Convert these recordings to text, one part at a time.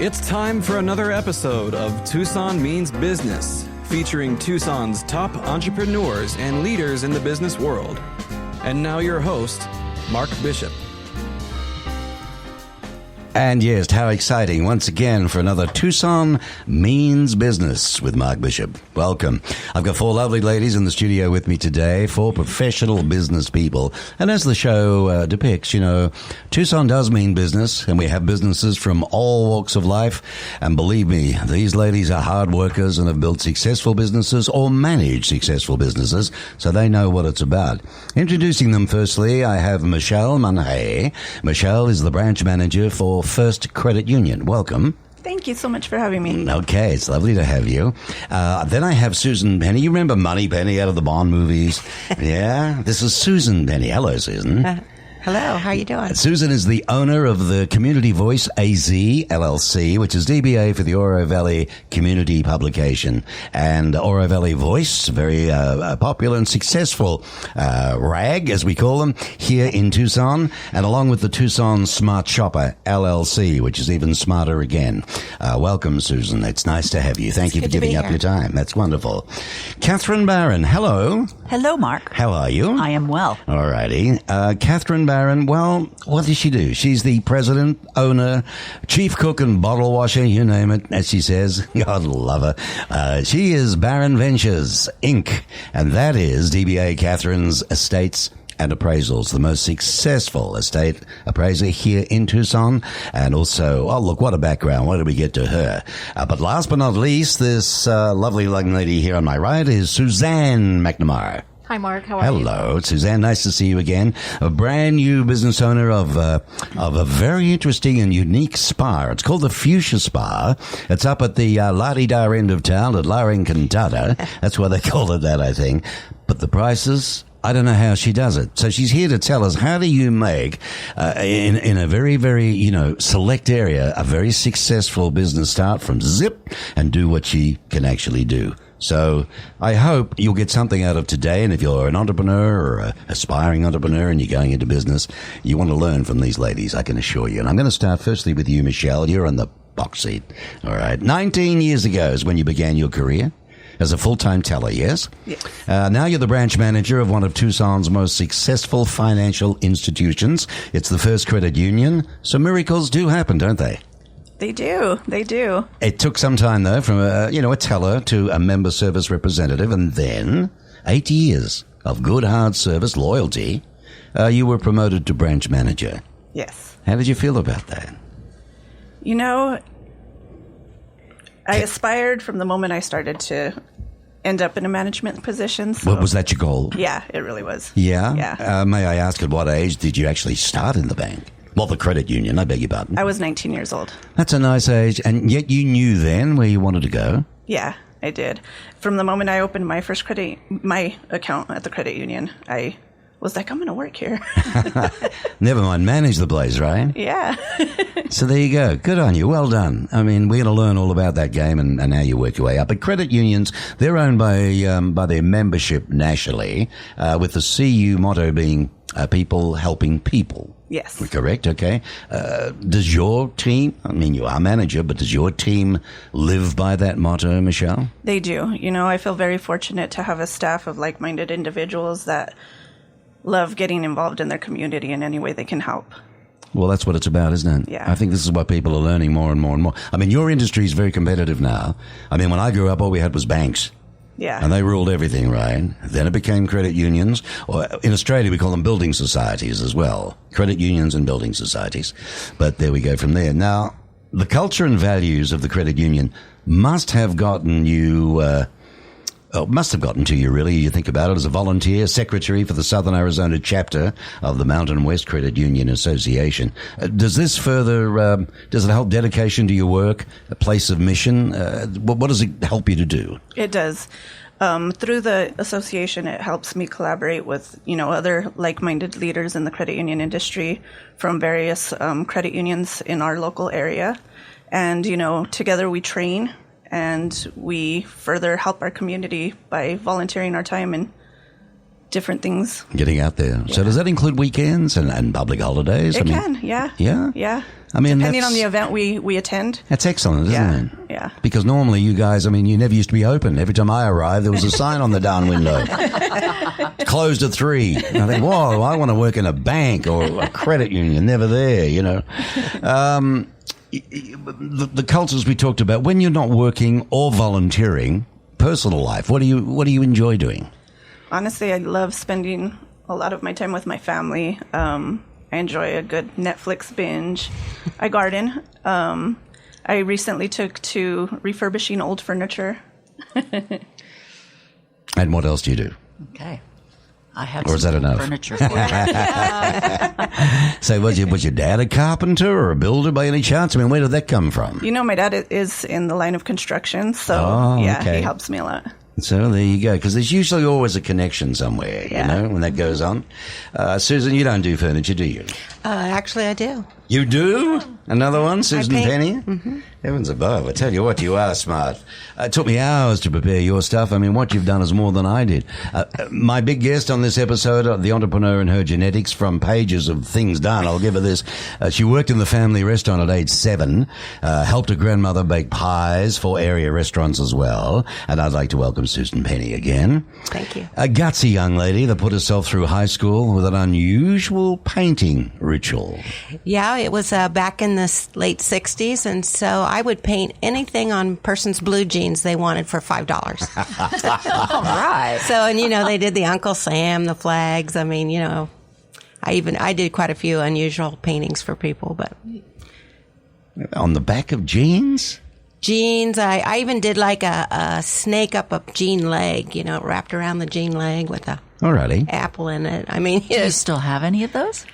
It's time for another episode of Tucson Means Business, featuring Tucson's top entrepreneurs and leaders in the business world. And now your host, Mark Bishop. And yes, how exciting once again for another Tucson Means Business with Mark Bishop. Welcome. I've got four lovely ladies in the studio with me today, four professional business people. And as the show depicts, Tucson does mean business, and we have businesses from all walks of life. And believe me, these ladies are hard workers and have built successful businesses or managed successful businesses, so they know what it's about. Introducing them firstly, I have Michelle Manhay. Michelle is the branch manager for First Credit Union. Welcome. Thank you so much for having me. Okay, it's lovely to have you. Then I have Susan Penny. You remember Money Penny out of the Bond movies? Yeah, this is Susan Penny. Hello, Susan. Hello, how you doing? Susan is the owner of the Community Voice AZ LLC, which is DBA for the Oro Valley Community Publication. And Oro Valley Voice, very popular and successful rag, as we call them, here in Tucson, and along with the Tucson Smart Shopper LLC, which is even smarter again. Welcome, Susan. It's nice to have you. Thank you for giving up your time. That's wonderful. Catherine Barron, hello. Hello, Mark. How are you? I am well. All righty. Catherine Barron, well, what does she do? She's the president, owner, chief cook and bottle washer, you name it, as she says. God love her. She is Barron Ventures, Inc., and that is DBA Catherine's Estates and Appraisals, the most successful estate appraiser here in Tucson. And also, oh, look, what a background. What did we get to her? But last but not least, this lovely young lady here on my right is Suzanne McNamara. Hi, Mark. How are you? Hello, Suzanne. Nice to see you again. A brand new business owner of a very interesting and unique spa. It's called the Fuchsia Spa. It's up at the la-di-da end of town at La Encantada. That's why they call it that, I think. But the prices, I don't know how she does it. So she's here to tell us, how do you make, in a very, very, select area, a very successful business start from zip and do what she can actually do. So I hope you'll get something out of today. And if you're an entrepreneur or an aspiring entrepreneur and you're going into business, you want to learn from these ladies, I can assure you. And I'm going to start firstly with you, Michelle. You're on the box seat. All right. 19 years ago is when you began your career as a full-time teller, yes? Yes. Now you're the branch manager of one of Tucson's most successful financial institutions. It's the First Credit Union. So miracles do happen, don't they? They do. They do. It took some time, though, from a teller to a member service representative, and then 8 years of good, hard service, loyalty, you were promoted to branch manager. Yes. How did you feel about that? I aspired from the moment I started to end up in a management position. So. Was that your goal? Yeah, it really was. Yeah? Yeah. May I ask, at what age did you actually start in the bank? Well, the credit union, I beg your pardon. I was 19 years old. That's a nice age, and yet you knew then where you wanted to go? Yeah, I did. From the moment I opened my account at the credit union, I was like, I'm going to work here. Never mind, manage the place, right? Yeah. So there you go. Good on you. Well done. I mean, we're going to learn all about that game and how you work your way up. But credit unions, they're owned by their membership nationally, with the CU motto being people helping people. Yes. Correct, okay. Does your team, I mean, you are manager, but does your team live by that motto, Michelle? They do. I feel very fortunate to have a staff of like-minded individuals that love getting involved in their community in any way they can help. Well, that's what it's about, isn't it? Yeah. I think this is what people are learning more and more and more. I mean, your industry is very competitive now. I mean, when I grew up, all we had was banks. Yeah. And they ruled everything, right? Then it became credit unions, or in Australia we call them building societies as well. Credit unions and building societies. But there we go from there. Now, the culture and values of the credit union must have gotten to you, really. You think about it, as a volunteer secretary for the Southern Arizona chapter of the Mountain West Credit Union Association. Does this further, does it help dedication to your work, a place of mission? What does it help you to do? It does. Through the association, it helps me collaborate with, other like-minded leaders in the credit union industry from various credit unions in our local area. And, together we train and we further help our community by volunteering our time and different things. Getting out there. So does that include weekends and public holidays? It can, yeah. Yeah? Yeah. I mean, depending on the event we attend. That's excellent, isn't it? Yeah. Because normally you guys, I mean, you never used to be open. Every time I arrived, there was a sign on the down window. Closed at 3. And I think, whoa, I want to work in a bank or a credit union. Never there, you know. The cultures we talked about, when you're not working or volunteering, personal life, what do you enjoy doing? Honestly, I love spending a lot of my time with my family. I enjoy a good Netflix binge. I garden. I recently took to refurbishing old furniture. And what else do you do? Okay. I have or is that enough? Furniture for you. So was your dad a carpenter or a builder by any chance? I mean, where did that come from? You know, my dad is in the line of construction, so okay. He helps me a lot. So there you go, because there's usually always a connection somewhere, you know, when that goes on. Susan, you don't do furniture, do you? Actually, I do. You do? Another one, Susan Penny? Mm-hmm. Heavens above. I tell you what, you are smart. It took me hours to prepare your stuff. I mean, what you've done is more than I did. My big guest on this episode, the entrepreneur and her genetics, from pages of things done. I'll give her this. She worked in the family restaurant at age 7, helped her grandmother bake pies for area restaurants as well. And I'd like to welcome Susan Penny again. Thank you. A gutsy young lady that put herself through high school with an unusual painting ritual. Yeah, it was back in the late 60s, and so I would paint anything on person's blue jeans they wanted for $5. All right. So, and they did the Uncle Sam, the flags. I mean, I did quite a few unusual paintings for people, but on the back of jeans? Jeans. I even did like a snake up a jean leg, wrapped around the jean leg with a apple in it. I mean, do you still have any of those?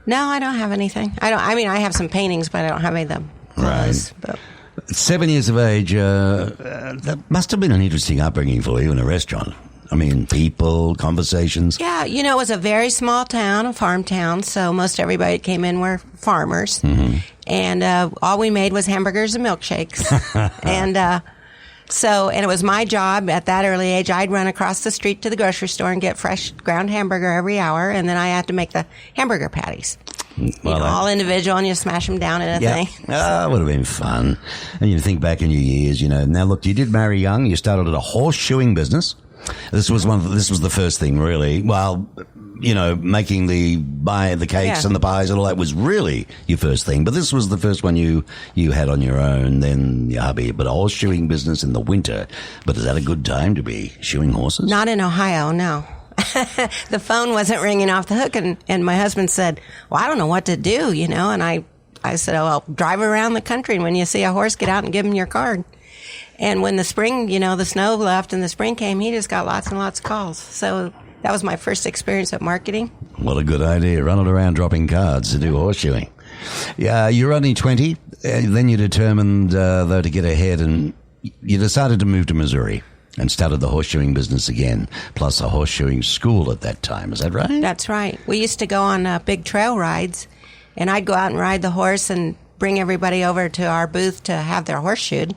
No, I don't have anything. I have some paintings, but I don't have any of them. Clothes, right. But 7 years of age, that must have been an interesting upbringing for you in a restaurant. I mean, people, conversations. Yeah, it was a very small town, a farm town, so most everybody that came in were farmers. Mm-hmm. And all we made was hamburgers and milkshakes. And it was my job at that early age. I'd run across the street to the grocery store and get fresh ground hamburger every hour, and then I had to make the hamburger patties. Well, all individual, and you smash them down in a thing. Oh, it would have been fun. And you think back in your years, Now, look, you did marry young. You started at a horseshoeing business. This was the first thing, really. Well, making the cakes and the pies and all that was really your first thing. But this was the first one you had on your own. Then your hubby, but a horse-shoeing business in the winter. But is that a good time to be shoeing horses? Not in Ohio, no. The phone wasn't ringing off the hook, and my husband said, well, I don't know what to do, and I said, oh, well, drive around the country, and when you see a horse, get out and give him your card. And when the spring, the snow left and the spring came, he just got lots and lots of calls. So that was my first experience at marketing. What a good idea, running around dropping cards to do horseshoeing. Yeah, you're only 20, then you determined, though, to get ahead, and you decided to move to Missouri. And started the horseshoeing business again, plus a horseshoeing school at that time. Is that right? That's right. We used to go on big trail rides, and I'd go out and ride the horse and bring everybody over to our booth to have their horse shoed.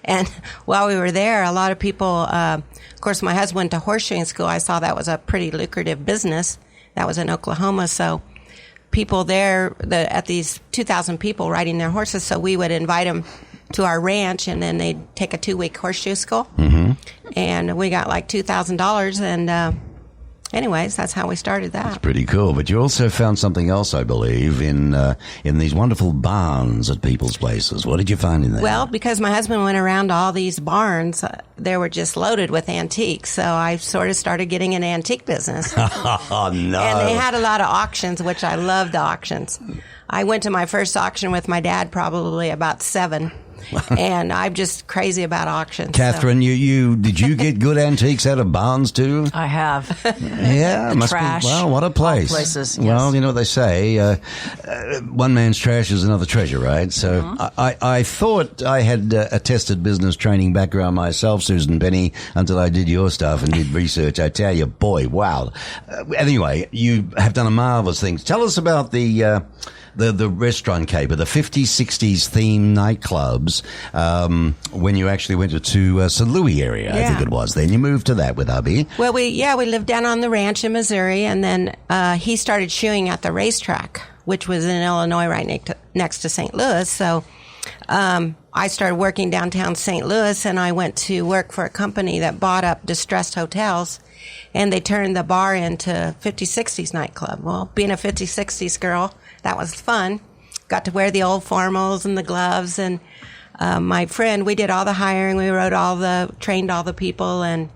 And while we were there, a lot of people, of course, my husband went to horseshoeing school. I saw that was a pretty lucrative business. That was in Oklahoma. So people there, at these 2,000 people riding their horses, so we would invite them to our ranch, and then they'd take a 2-week horseshoe school. Mm-hmm. And we got like $2,000, and anyways, that's how we started that. That's pretty cool. But you also found something else, I believe, in these wonderful barns at people's places. What did you find in there? Well, because my husband went around to all these barns, they were just loaded with antiques. So I sort of started getting an antique business. Oh, no. And they had a lot of auctions, which I loved the auctions. I went to my first auction with my dad, probably about 7. And I'm just crazy about auctions. Catherine, did you get good antiques out of barns too? I have. Yeah, the trash. Well, what a place. All places. Yes. Well, you know what they say, one man's trash is another treasure, right? So I thought I had a tested business training background myself, Susan Penny, until I did your stuff and did research. I tell you, boy, wow. Anyway, you have done a marvelous thing. Tell us about the the restaurant caper, the 50s, 60s themed nightclubs, when you actually went to St. Louis area, I think it was. Then you moved to that with hubby. Well, we lived down on the ranch in Missouri, and then he started shoeing at the racetrack, which was in Illinois, right next to St. Louis. So I started working downtown St. Louis, and I went to work for a company that bought up distressed hotels, and they turned the bar into 50s, 60s nightclub. Well, being a 50s, 60s girl, that was fun. Got to wear the old formals and the gloves, and my friend, we did all the hiring, trained all the people, and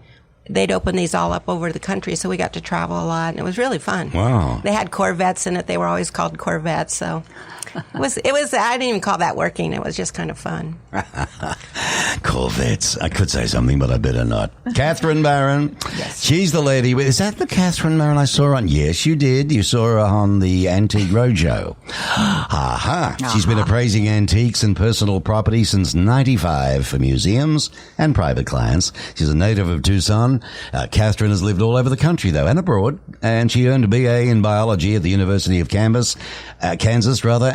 they'd open these all up over the country, so we got to travel a lot, and it was really fun. Wow. They had Corvettes in it. They were always called Corvettes, so it was, I didn't even call that working. It was just kind of fun. Corvettes. I could say something, but I better not. Catherine Barron. Yes. She's the lady. Is that the Catherine Barron I saw on? Yes, you did. You saw her on the Antique Roadshow. Aha. She's been appraising antiques and personal property since 95 for museums and private clients. She's a native of Tucson. Catherine has lived all over the country, though, and abroad. And she earned a BA in biology at the University of Kansas,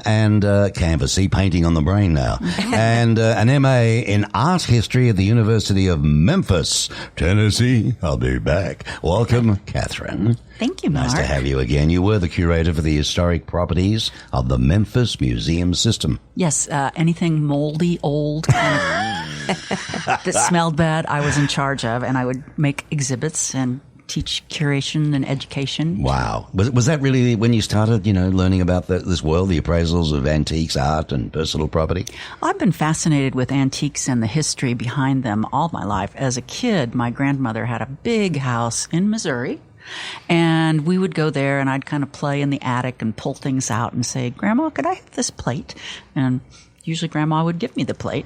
and Canvas, see, painting on the brain now. And an MA in art history at the University of Memphis, Tennessee. I'll be back. Welcome, Catherine. Thank you, Mark. Nice to have you again. You were the curator for the historic properties of the Memphis Museum System. Yes, anything moldy, old, that smelled bad, I was in charge of, and I would make exhibits and teach curation and education. Wow. Was that really when you started, learning about this world, the appraisals of antiques, art, and personal property? I've been fascinated with antiques and the history behind them all my life. As a kid, my grandmother had a big house in Missouri, and we would go there, and I'd kind of play in the attic and pull things out and say, Grandma, could I have this plate? And usually Grandma would give me the plate,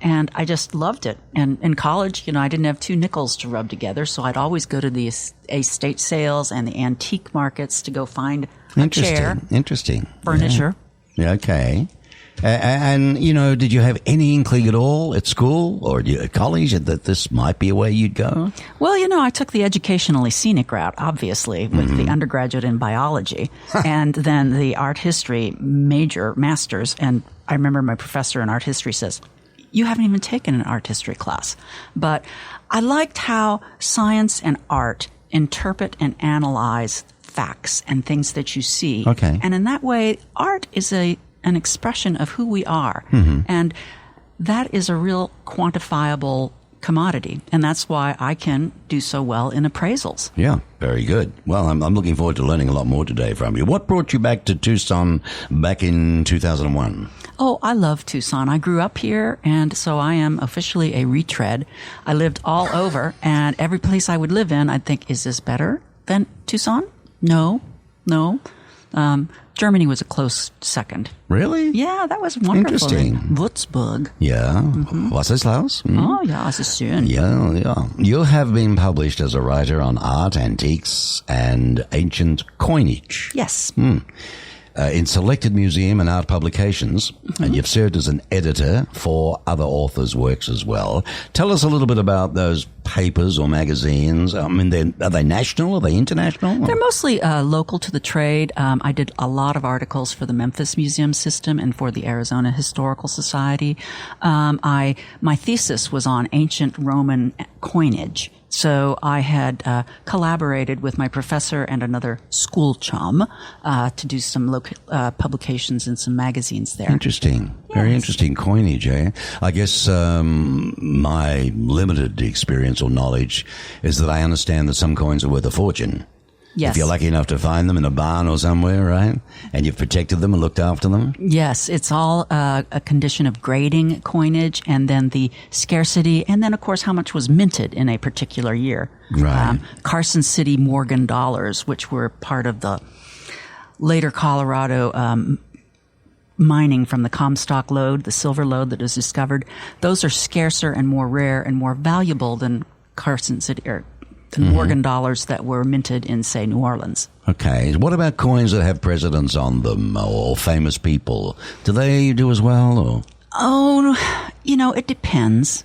and I just loved it. And in college, I didn't have 2 nickels to rub together, so I'd always go to the estate sales and the antique markets to go find a chair. Interesting. Furniture. Yeah, okay. And, did you have any inkling at all at school or at college that this might be a way you'd go? Well, I took the educationally scenic route, obviously, with the undergraduate in biology and then the art history master's. And I remember my professor in art history says, you haven't even taken an art history class. But I liked how science and art interpret and analyze facts and things that you see. Okay. And in that way, art is an expression of who we are. And that is a real quantifiable commodity. And that's why I can do so well in appraisals. Yeah, very good. Well, I'm looking forward to learning a lot more today from you. What brought you back to Tucson back in 2001? Oh, I love Tucson. I grew up here, and so I am officially a retread. I lived all over, and every place I would live in, I'd think, is this better than Tucson? No. Germany was a close second. Really? Yeah, that was wonderful. Interesting. Würzburg. Yeah. Wasserslaus? Oh, ja, es ist schön. Yeah. You have been published as a writer on art, antiques, and ancient coinage. Yes. In selected museum and art publications, and you've served as an editor for other authors' works as well. Tell us a little bit about those papers or magazines. I mean, are they national? Are they international? They're mostly local to the trade. I did a lot of articles for the Memphis Museum System and for the Arizona Historical Society. My thesis was on ancient Roman coinage. So I had collaborated with my professor and another school chum to do some publications in some magazines there. Interesting. Yes. Very interesting coinage, eh? I guess my limited experience or knowledge is that I understand that some coins are worth a fortune. Yes. If you're lucky enough to find them in a barn or somewhere, right? And you've protected them and looked after them? Yes. It's all a condition of grading coinage and then the scarcity and then, of course, how much was minted in a particular year. Right. Carson City Morgan dollars, which were part of the later Colorado mining from the Comstock lode, the silver lode that was discovered. Those are scarcer and more rare and more valuable than Carson City or the Morgan dollars that were minted in, say, New Orleans. Okay. What about coins that have presidents on them or famous people? Do they do as well? Or? Oh, it depends.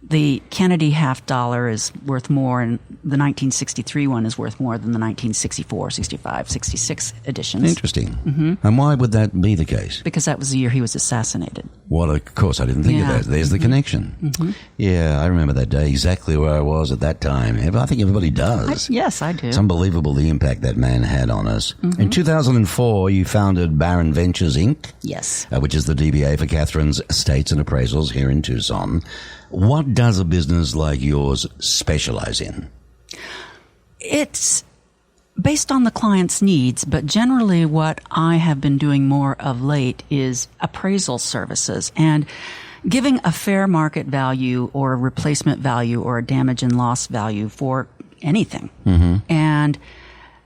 the Kennedy half dollar is worth more, and the 1963 one is worth more than the 1964, 65, 66 editions. Interesting. Mm-hmm. And why would that be the case? Because that was the year he was assassinated. Well, of course, I didn't think of that. There's the connection. Mm-hmm. Yeah, I remember that day, exactly where I was at that time. I think everybody does. Yes, I do. It's unbelievable the impact that man had on us. Mm-hmm. In 2004, you founded Barron Ventures, Inc., yes, which is the DBA for Catherine's Estates and Appraisals here in Tucson. What does a business like yours specialize in? It's based on the client's needs, but generally what I have been doing more of late is appraisal services and giving a fair market value or a replacement value or a damage and loss value for anything. Mm-hmm. And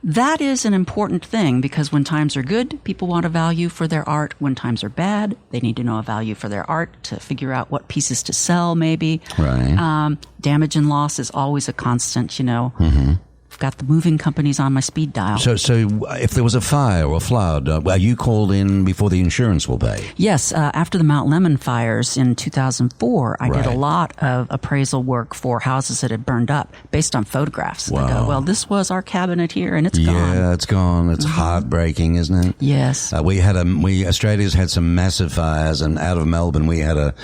that is an important thing because when times are good, people want a value for their art. When times are bad, they need to know a value for their art to figure out what pieces to sell, maybe. Right. Damage and loss is always a constant, Mm-hmm. I've got the moving companies on my speed dial. So if there was a fire or a flood, are you called in before the insurance will pay? Yes. After the Mount Lemmon fires in 2004, I did a lot of appraisal work for houses that had burned up based on photographs. Wow. I go, well, this was our cabinet here, and it's gone. Yeah, it's gone. It's heartbreaking, isn't it? Yes. Australia's had some massive fires, and out of Melbourne we had a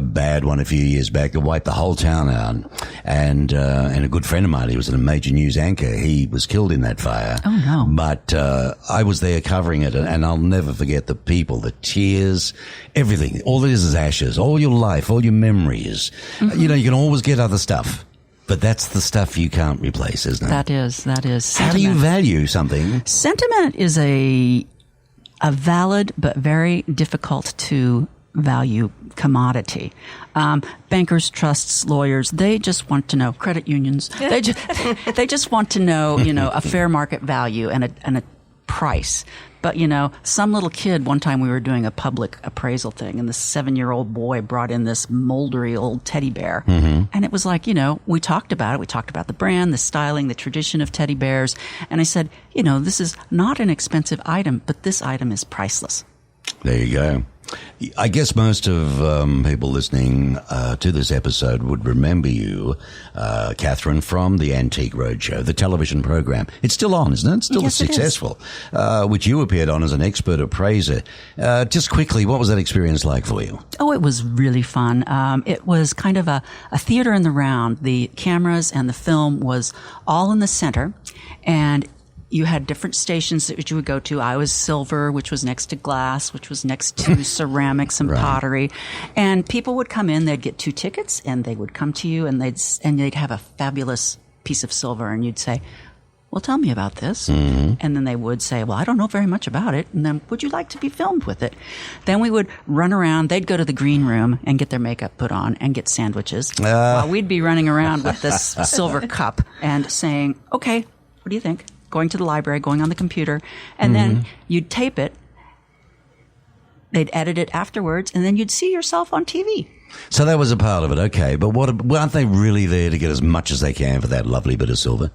bad one a few years back that wiped the whole town out. And a good friend of mine, he was in a major news anchor. He was killed in that fire. Oh, no. But I was there covering it, and I'll never forget the people, the tears, everything. All it is ashes, all your life, all your memories. Mm-hmm. You can always get other stuff. But that's the stuff you can't replace, isn't it? That is. Sentiment. How do you value something? Sentiment is a valid but very difficult to value commodity. Bankers, trusts, lawyers, they just want to know, credit unions, they just want to know, a fair market value and a price. But, some little kid, one time we were doing a public appraisal thing, and this 7-year-old boy brought in this moldery old teddy bear. Mm-hmm. And it was like, we talked about it. We talked about the brand, the styling, the tradition of teddy bears. And I said, this is not an expensive item, but this item is priceless. There you go. I guess most of people listening to this episode would remember you, Catherine, from the Antique Roadshow, the television program. It's still on, isn't it? It's still successful, which you appeared on as an expert appraiser. Just quickly, what was that experience like for you? Oh, it was really fun. It was kind of a theater in the round. The cameras and the film was all in the center, and you had different stations that you would go to. I was silver, which was next to glass, which was next to ceramics and pottery. And people would come in, they'd get 2 tickets, and they would come to you, and they'd have a fabulous piece of silver, and you'd say, well, tell me about this. Mm-hmm. And then they would say, well, I don't know very much about it. And then, would you like to be filmed with it? Then we would run around. They'd go to the green room and get their makeup put on and get sandwiches while we'd be running around with this silver cup and saying, okay, what do you think? Going to the library, going on the computer, and then you'd tape it. They'd edit it afterwards, and then you'd see yourself on TV. So that was a part of it, okay. But aren't they really there to get as much as they can for that lovely bit of silver?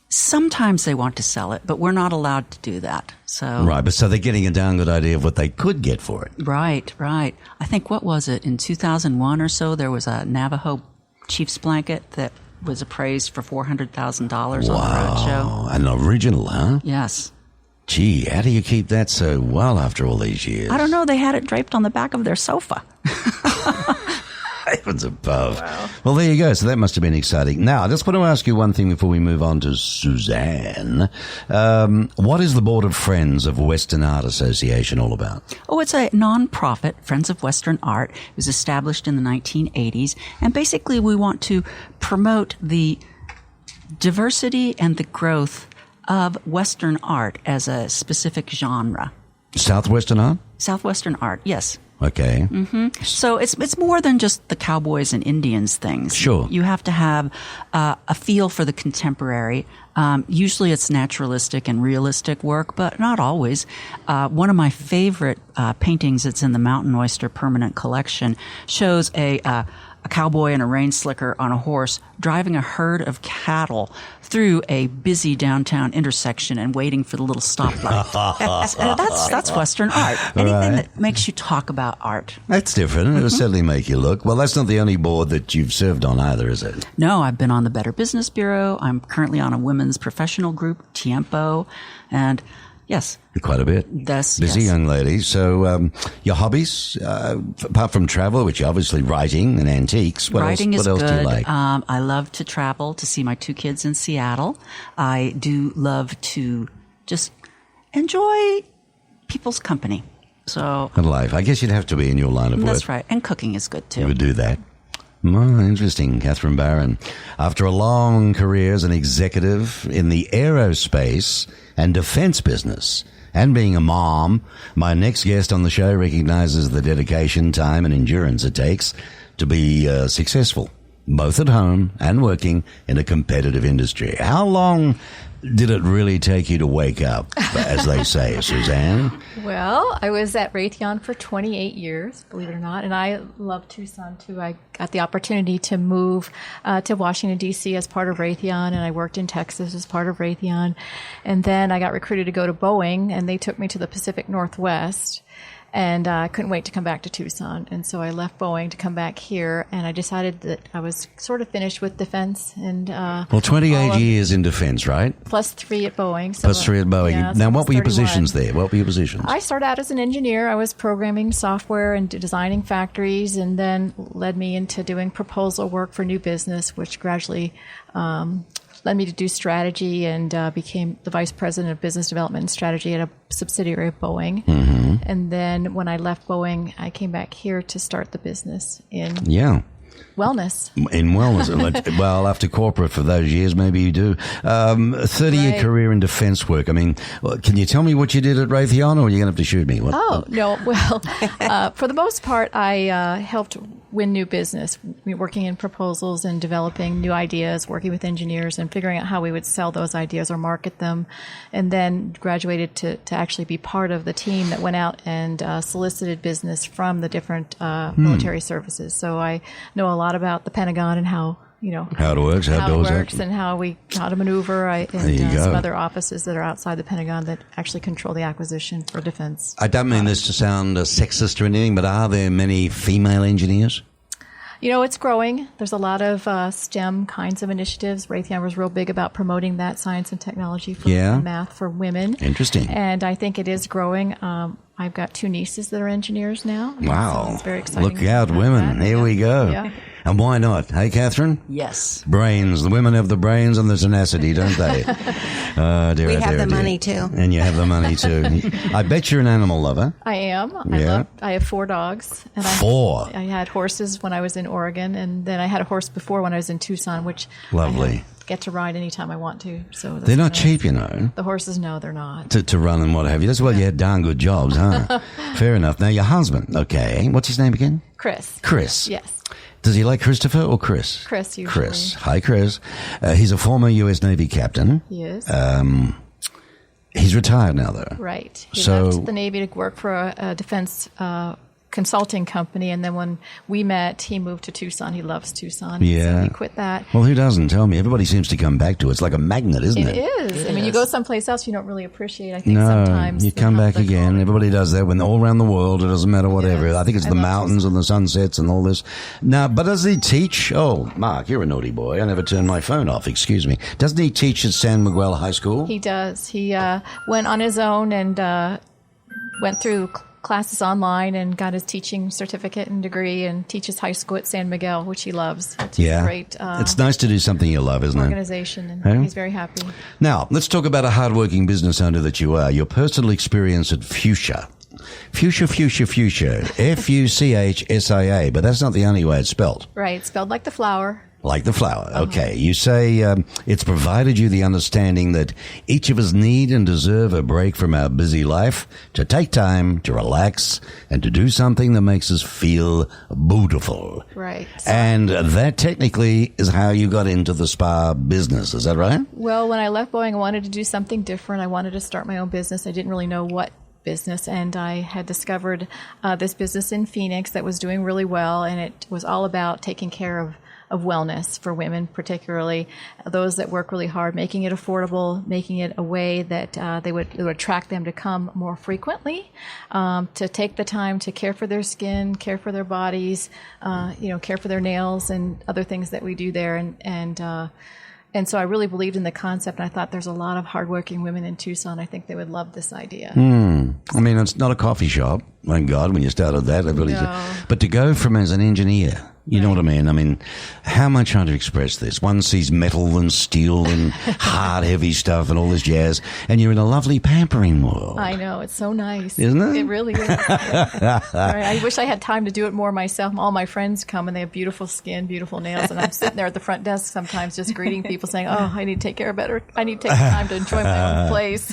Sometimes they want to sell it, but we're not allowed to do that. So right, but so they're getting a darn good idea of what they could get for it. Right. I think, what was it, in 2001 or so, there was a Navajo Chiefs blanket that was appraised for $400,000 on the roadshow. An original, huh? Yes. Gee, how do you keep that so well after all these years? I don't know. They had it draped on the back of their sofa. Heavens above. Wow. Well, there you go. So that must have been exciting. Now, I just want to ask you one thing before we move on to Suzanne. What is the Board of Friends of Western Art Association all about? Oh, it's a non-profit, Friends of Western Art. It was established in the 1980s. And basically, we want to promote the diversity and the growth of Western art as a specific genre. Southwestern art? Southwestern art, yes. Okay. Mm-hmm. So it's more than just the cowboys and Indians things. Sure. You have to have a feel for the contemporary. Usually it's naturalistic and realistic work, but not always. One of my favorite paintings that's in the Mountain Oyster Permanent Collection shows a a cowboy in a rain slicker on a horse driving a herd of cattle through a busy downtown intersection and waiting for the little stoplight. That's Western art. Anything that makes you talk about art. That's different. It'll certainly make you look. Well, that's not the only board that you've served on either, is it? No, I've been on the Better Business Bureau. I'm currently on a women's professional group, Tiempo, and yes. Quite a bit. Busy young lady. So your hobbies, apart from travel, which are obviously writing and antiques, what else do you like? I love to travel to see my 2 kids in Seattle. I do love to just enjoy people's company. So And life. I guess you'd have to be in your line of work. That's right. And cooking is good, too. You would do that. Oh, interesting, Catherine Barron. After a long career as an executive in the aerospace and defense business, and being a mom, my next guest on the show recognizes the dedication, time, and endurance it takes to be successful, both at home and working in a competitive industry. How long did it really take you to wake up, as they say, Suzanne? Well, I was at Raytheon for 28 years, believe it or not, and I love Tucson too. I got the opportunity to move to Washington, D.C. as part of Raytheon, and I worked in Texas as part of Raytheon. And then I got recruited to go to Boeing, and they took me to the Pacific Northwest. And I couldn't wait to come back to Tucson. And so I left Boeing to come back here, and I decided that I was sort of finished with defense. And well, 28 years in defense, right? Plus 3 at Boeing. So plus 3 at Boeing. Yeah, now, so what were your 31. positions there? What were your positions? I started out as an engineer. I was programming software and designing factories, and then led me into doing proposal work for new business, which gradually led me to do strategy, and became the vice president of business development and strategy at a subsidiary of Boeing. Mm-hmm. And then when I left Boeing, I came back here to start the business in wellness. In wellness. Well, after corporate for those years, maybe you do. A 30-year career in defense work. I mean, can you tell me what you did at Raytheon, or are you going to have to shoot me? No. Well, for the most part, I helped win new business, working in proposals and developing new ideas, working with engineers and figuring out how we would sell those ideas or market them, and then graduated to actually be part of the team that went out and solicited business from the different military services. So I know a lot about the Pentagon and how it works, and how to maneuver, and some other offices that are outside the Pentagon that actually control the acquisition for defense. I don't mean this to sound sexist or anything, but are there many female engineers? It's growing. There's a lot of STEM kinds of initiatives. Raytheon was real big about promoting that, science and technology and math for women. Interesting. And I think it is growing. I've got 2 nieces that are engineers now. Wow. So it's very exciting. Look out, women. Here we go. Yeah. And why not? Hey, Catherine? Yes. Brains. The women have the brains and the tenacity, don't they? We have the money, too. And you have the money, too. I bet you're an animal lover. I am. I have 4 dogs. And 4? I had horses when I was in Oregon, and then I had a horse before when I was in Tucson, which lovely. I get to ride anytime I want to. So they're not cheap, you know. The horses, no, they're not. To run and what have you. That's why you had darn good jobs, huh? Fair enough. Now, your husband, okay. What's his name again? Chris. Yes. Does he like Christopher or Chris? Chris, usually. Chris. Hi, Chris. He's a former U.S. Navy captain. He is. He's retired now, though. Right. He left the Navy to work for a defense consulting company, and then when we met, he moved to Tucson. He loves Tucson. Yeah. So he quit that. Well, who doesn't? Tell me. Everybody seems to come back to it. It's like a magnet, isn't it? It is. I mean, you go someplace else you don't really appreciate, I think, sometimes. You come back again. Everybody does that when all around the world. It doesn't matter whatever. Yes. I think it's the mountains and the sunsets and all this. Now, but does he teach? Oh, Mark, you're a naughty boy. I never turned my phone off. Excuse me. Doesn't he teach at San Miguel High School? He does. He went on his own and went through classes online and got his teaching certificate and degree, and teaches high school at San Miguel, which he loves. It's a great it's nice to do something you love, isn't organization, and he's very happy. Now, let's talk about a hardworking business owner that you are. Your personal experience at Fuchsia. Fuchsia. Fuchsia, but that's not the only way it's spelled. Right, spelled like the flower. Like the flower. Okay. You say it's provided you the understanding that each of us need and deserve a break from our busy life to take time to relax and to do something that makes us feel beautiful. Right. And that technically is how you got into the spa business. Is that right? Well, when I left Boeing, I wanted to do something different. I wanted to start my own business. I didn't really know what business, and I had discovered this business in Phoenix that was doing really well, and it was all about taking care of wellness for women, particularly those that work really hard, making it affordable, making it a way that it would attract them to come more frequently, to take the time to care for their skin, care for their bodies, care for their nails and other things that we do there. And so I really believed in the concept, and I thought there's a lot of hardworking women in Tucson. I think they would love this idea. I mean, it's not a coffee shop, thank God, when you started that. It really But to go from as an engineer, you know what I mean? I mean, how am I trying to express this? One sees metal and steel and hard, heavy stuff and all this jazz, and you're in a lovely pampering world. I know. It's so nice. Isn't it? It really is. Right. I wish I had time to do it more myself. All my friends come, and they have beautiful skin, beautiful nails, and I'm sitting there at the front desk sometimes just greeting people saying, oh, I need to take care of better. I need to take time to enjoy my own place.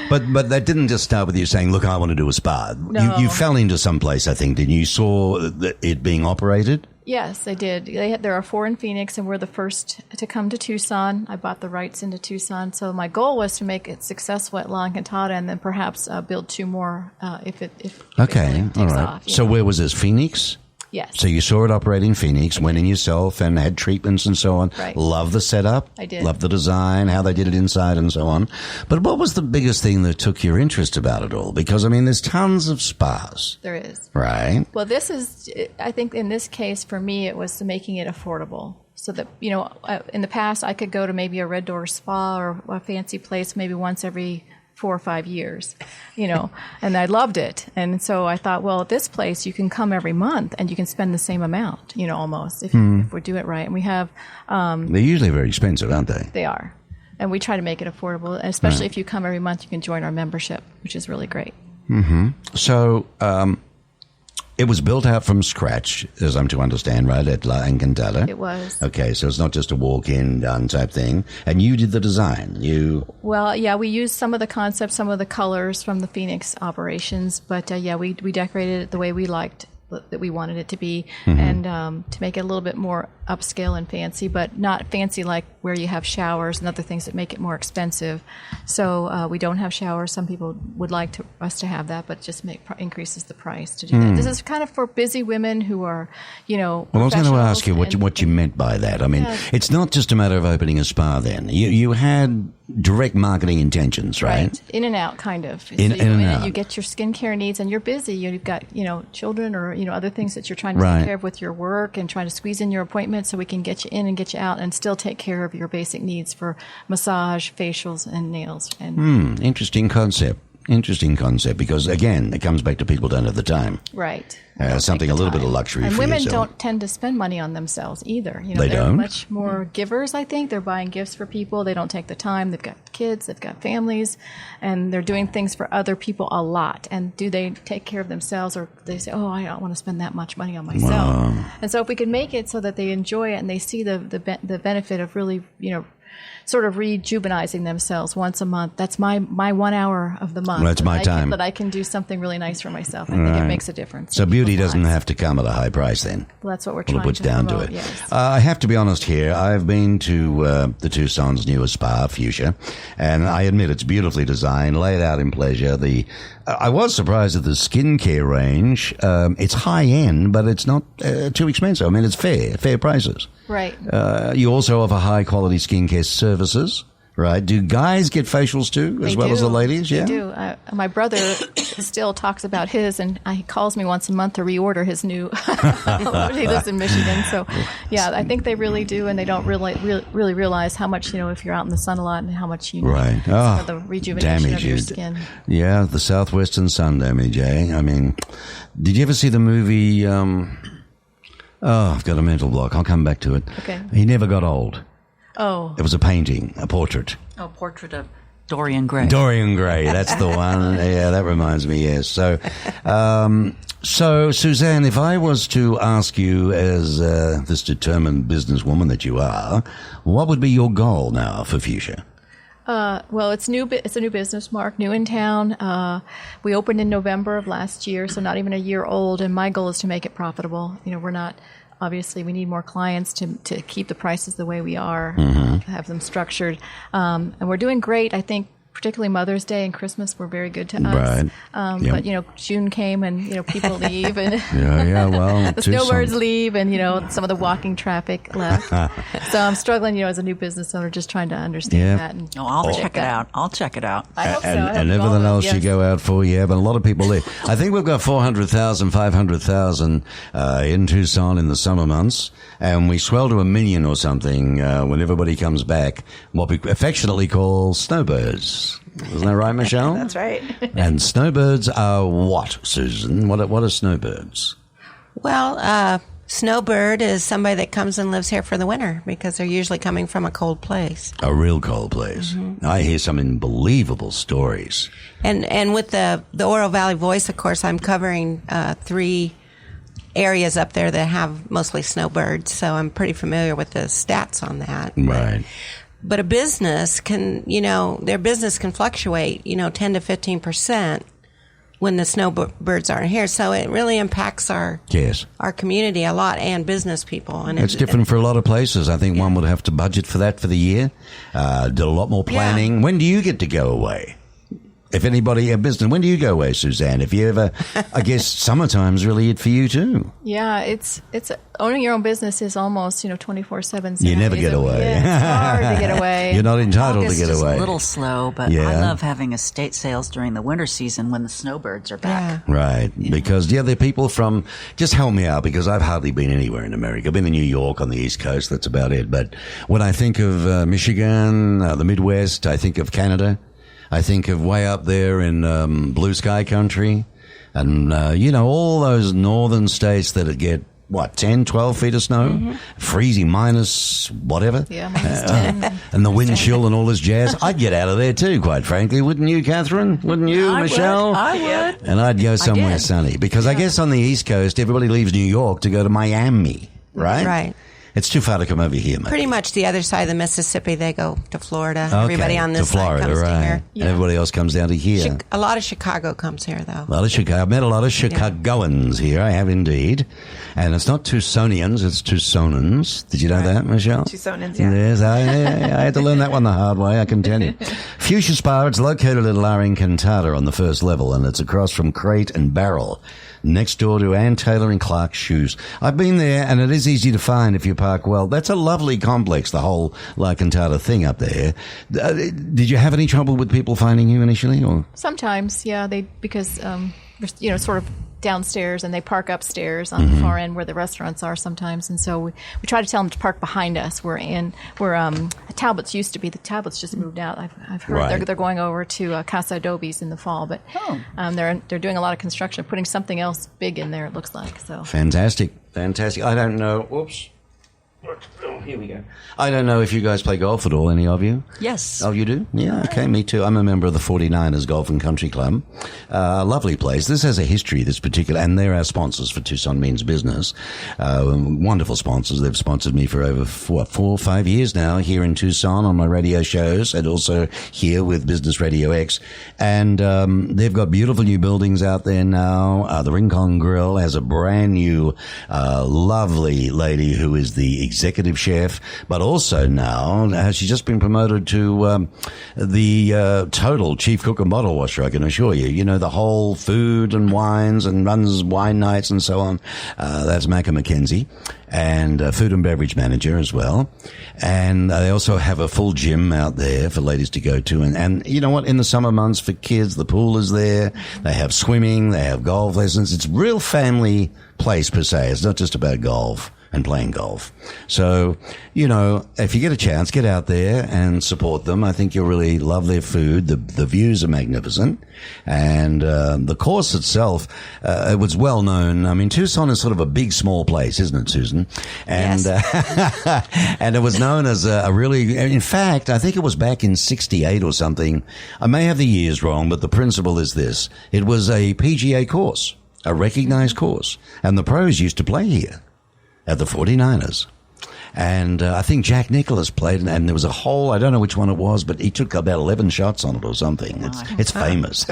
But that didn't just start with you saying, look, I want to do a spa. No. You fell into some place, I think, didn't you? You saw it being operated? Yes, I did. There are 4 in Phoenix, and we're the first to come to Tucson. I bought the rights into Tucson. So my goal was to make it successful at La Encantada, and then perhaps build 2 more if it Okay, really takes all right. off. So where was this, Phoenix? Yes. So you saw it operate in Phoenix, went in yourself and had treatments and so on. Right. Love the setup. I did. Love the design, how they did it inside and so on. But what was the biggest thing that took your interest about it all? Because, I mean, there's tons of spas. There is. Right. Well, this is, I think in this case, for me, it was making it affordable. So that, in the past, I could go to maybe a Red Door spa or a fancy place maybe once every 4 or 5 years, and I loved it. And so I thought, well, at this place, you can come every month and you can spend the same amount, almost, if we do it right. And we have... They're usually very expensive, aren't they? They are. And we try to make it affordable, especially if you come every month, you can join our membership, which is really great. Mm-hmm. So... it was built out from scratch, as I'm to understand, right, at La Encantada? It was. Okay, so it's not just a walk-in, done type thing. And you did the design. Well, yeah, we used some of the concepts, some of the colors from the Phoenix operations, but we decorated it the way we liked, that we wanted it to be, and to make it a little bit more upscale and fancy, but not fancy like where you have showers and other things that make it more expensive. So we don't have showers. Some people would like us to have that, but it just increases the price to do that. This is kind of for busy women who are, Well, I was going to ask you what you meant by that. I mean, it's not just a matter of opening a spa then. You had direct marketing intentions, right? In and out, kind of. In and out. You get your skincare needs, and you're busy. You've got, children or, other things that you're trying to take care of with your work and trying to squeeze in your appointments so we can get you in and get you out and still take care of your basic needs for massage, facials, and nails. And Interesting concept. Interesting concept, because, again, it comes back to people don't have the time. Right. Something a little bit of luxury and for women yourself. don't tend to spend money on themselves either. They they're don't? much more givers, I think. They're buying gifts for people. They don't take the time. They've got kids. They've got families. And they're doing things for other people a lot. And do they take care of themselves, or they say, oh, I don't want to spend that much money on myself. Wow. And so if we could make it so that they enjoy it and they see the benefit of really, sort of rejuvenizing themselves once a month. That's my 1 hour of the month. That's my time. That I can do something really nice for myself. I think it makes a difference. So beauty doesn't have to come at a high price then. Well, that's what we're trying Well, it puts to down promote, to it. yes. I have to be honest here. I've been to the Tucson's newest spa, Fuchsia, and I admit it's beautifully designed, laid out in pleasure. I was surprised at the skincare range. It's high end, but it's not too expensive. I mean, it's fair prices. Right. You also offer high quality skincare services. Right. Do guys get facials too, as well as the ladies? Yeah. They do. My brother still talks about his, and he calls me once a month to reorder his new. He lives in Michigan, so yeah, I think they really do, and they don't really realize how much if you're out in the sun a lot and how much you need for the rejuvenation of your skin. Yeah, the southwestern sun damage. I mean, did you ever see the movie? I've got a mental block. I'll come back to it. Okay. He never got old. Oh. It was a painting, a portrait. Oh, portrait of Dorian Gray. Dorian Gray, that's the one. Yeah, that reminds me, yes. So, Suzanne, if I was to ask you, as this determined businesswoman that you are, what would be your goal now for Fuchsia? Well, it's new. It's a new business, Mark, new in town. We opened in November of last year, so not even a year old, and my goal is to make it profitable. We're not... Obviously, we need more clients to keep the prices the way we are, have them structured. And we're doing great, I think, particularly Mother's Day and Christmas were very good to us. Right. Yep. But, June came and, people leave and well, the snowbirds leave and, some of the walking traffic left. So I'm struggling, as a new business owner, just trying to understand that. And I'll check it out. I'll check it out. I hope so. And everything else you go out for, but a lot of people there. I think we've got 400,000, 500,000 in Tucson in the summer months, and we swell to 1 million or something when everybody comes back, what we affectionately call snowbirds. Isn't that right, Michelle? That's right. And snowbirds are what, Susan? What are snowbirds? Well, snowbird is somebody that comes and lives here for the winter because they're usually coming from a cold place. A real cold place. Mm-hmm. I hear some unbelievable stories. And with the Oro Valley Voice, of course, I'm covering 3 areas up there that have mostly snowbirds, so I'm pretty familiar with the stats on that. Right. But a business can, their business can fluctuate, 10 to 15% when the snowbirds aren't here. So it really impacts our community a lot and business people. And it's different for a lot of places. I think one would have to budget for that for the year. Did a lot more planning. Yeah. When do you get to go away? If anybody a business, when do you go away, Suzanne? If you ever, I guess summertime's really it for you too. Yeah, it's owning your own business is almost 24/7. You never get away. Yeah, it's hard to get away. You're not entitled August to get away. Is a little slow, but I love having estate sales during the winter season when the snowbirds are back. Yeah. Right, because there are people from. Just help me out because I've hardly been anywhere in America. I've been in New York on the East Coast. That's about it. But when I think of Michigan, the Midwest, I think of Canada. I think of way up there in blue sky country and, all those northern states that get, 10, 12 feet of snow? Freezing minus whatever? Yeah, minus 10. And the wind chill and all this jazz. I'd get out of there too, quite frankly. Wouldn't you, Catherine? Wouldn't you, Michelle? I would. And I'd go somewhere sunny. Because I guess on the East Coast, everybody leaves New York to go to Miami, right? Right. It's too far to come over here, mate. Pretty much the other side of the Mississippi, they go to Florida. Okay, everybody on this to Florida, side comes right. to here. Yeah. And everybody else comes down to here. A lot of Chicago comes here, though. A lot of Chicago. I've met a lot of Chicagoans here. I have indeed. And it's not Tucsonians, it's Tucsonans. Did you know that, Michelle? Tucsonans, yeah. Yes, I had to learn that one the hard way, I can tell you. Fuchsia Spa, it's located in La Encantada on the first level, and it's across from Crate and Barrel, next door to Ann Taylor and Clark's Shoes. I've been there, and it is easy to find if you park well. That's a lovely complex, the whole La Encantada thing up there. Did you have any trouble with people finding you initially? Or? Sometimes, yeah, because we're, sort of downstairs and they park upstairs on the far end where the restaurants are sometimes, and so we try to tell them to park behind us. We're Talbot's used to be. The Talbot's just moved out. I've heard they're going over to Casa Adobe's in the fall, but they're doing a lot of construction, putting something else big in there. It looks like so. Fantastic. I don't know. Whoops. Oh, here we go. I don't know if you guys play golf at all, any of you? Yes. Oh, you do? Yeah, okay, me too. I'm a member of the 49ers Golf and Country Club. Lovely place. This has a history, this particular, and they're our sponsors for Tucson Means Business. Wonderful sponsors. They've sponsored me for over 4 or 5 years now here in Tucson on my radio shows and also here with Business Radio X. And they've got beautiful new buildings out there now. The Rincon Grill has a brand new, lovely lady who is the executive chef, but also now she's just been promoted to the total chief cook and bottle washer, I can assure you. You know, the whole food and wines and runs wine nights and so on. That's Macca McKenzie, and food and beverage manager as well. And they also have a full gym out there for ladies to go to. And you know what? In the summer months for kids, the pool is there. They have swimming. They have golf lessons. It's a real family place per se. It's not just about golf and playing golf. So, if you get a chance, get out there and support them. I think you'll really love their food. The views are magnificent. And the course itself, it was well known. I mean, Tucson is sort of a big, small place, isn't it, Susan? And, yes. And it was known as a really, in fact, I think it was back in 68 or something. I may have the years wrong, but the principle is this. It was a PGA course, a recognized course. And the pros used to play here at the 49ers. And I think Jack Nicklaus played, and there was a hole, I don't know which one it was, but he took about 11 shots on it or something. It's famous.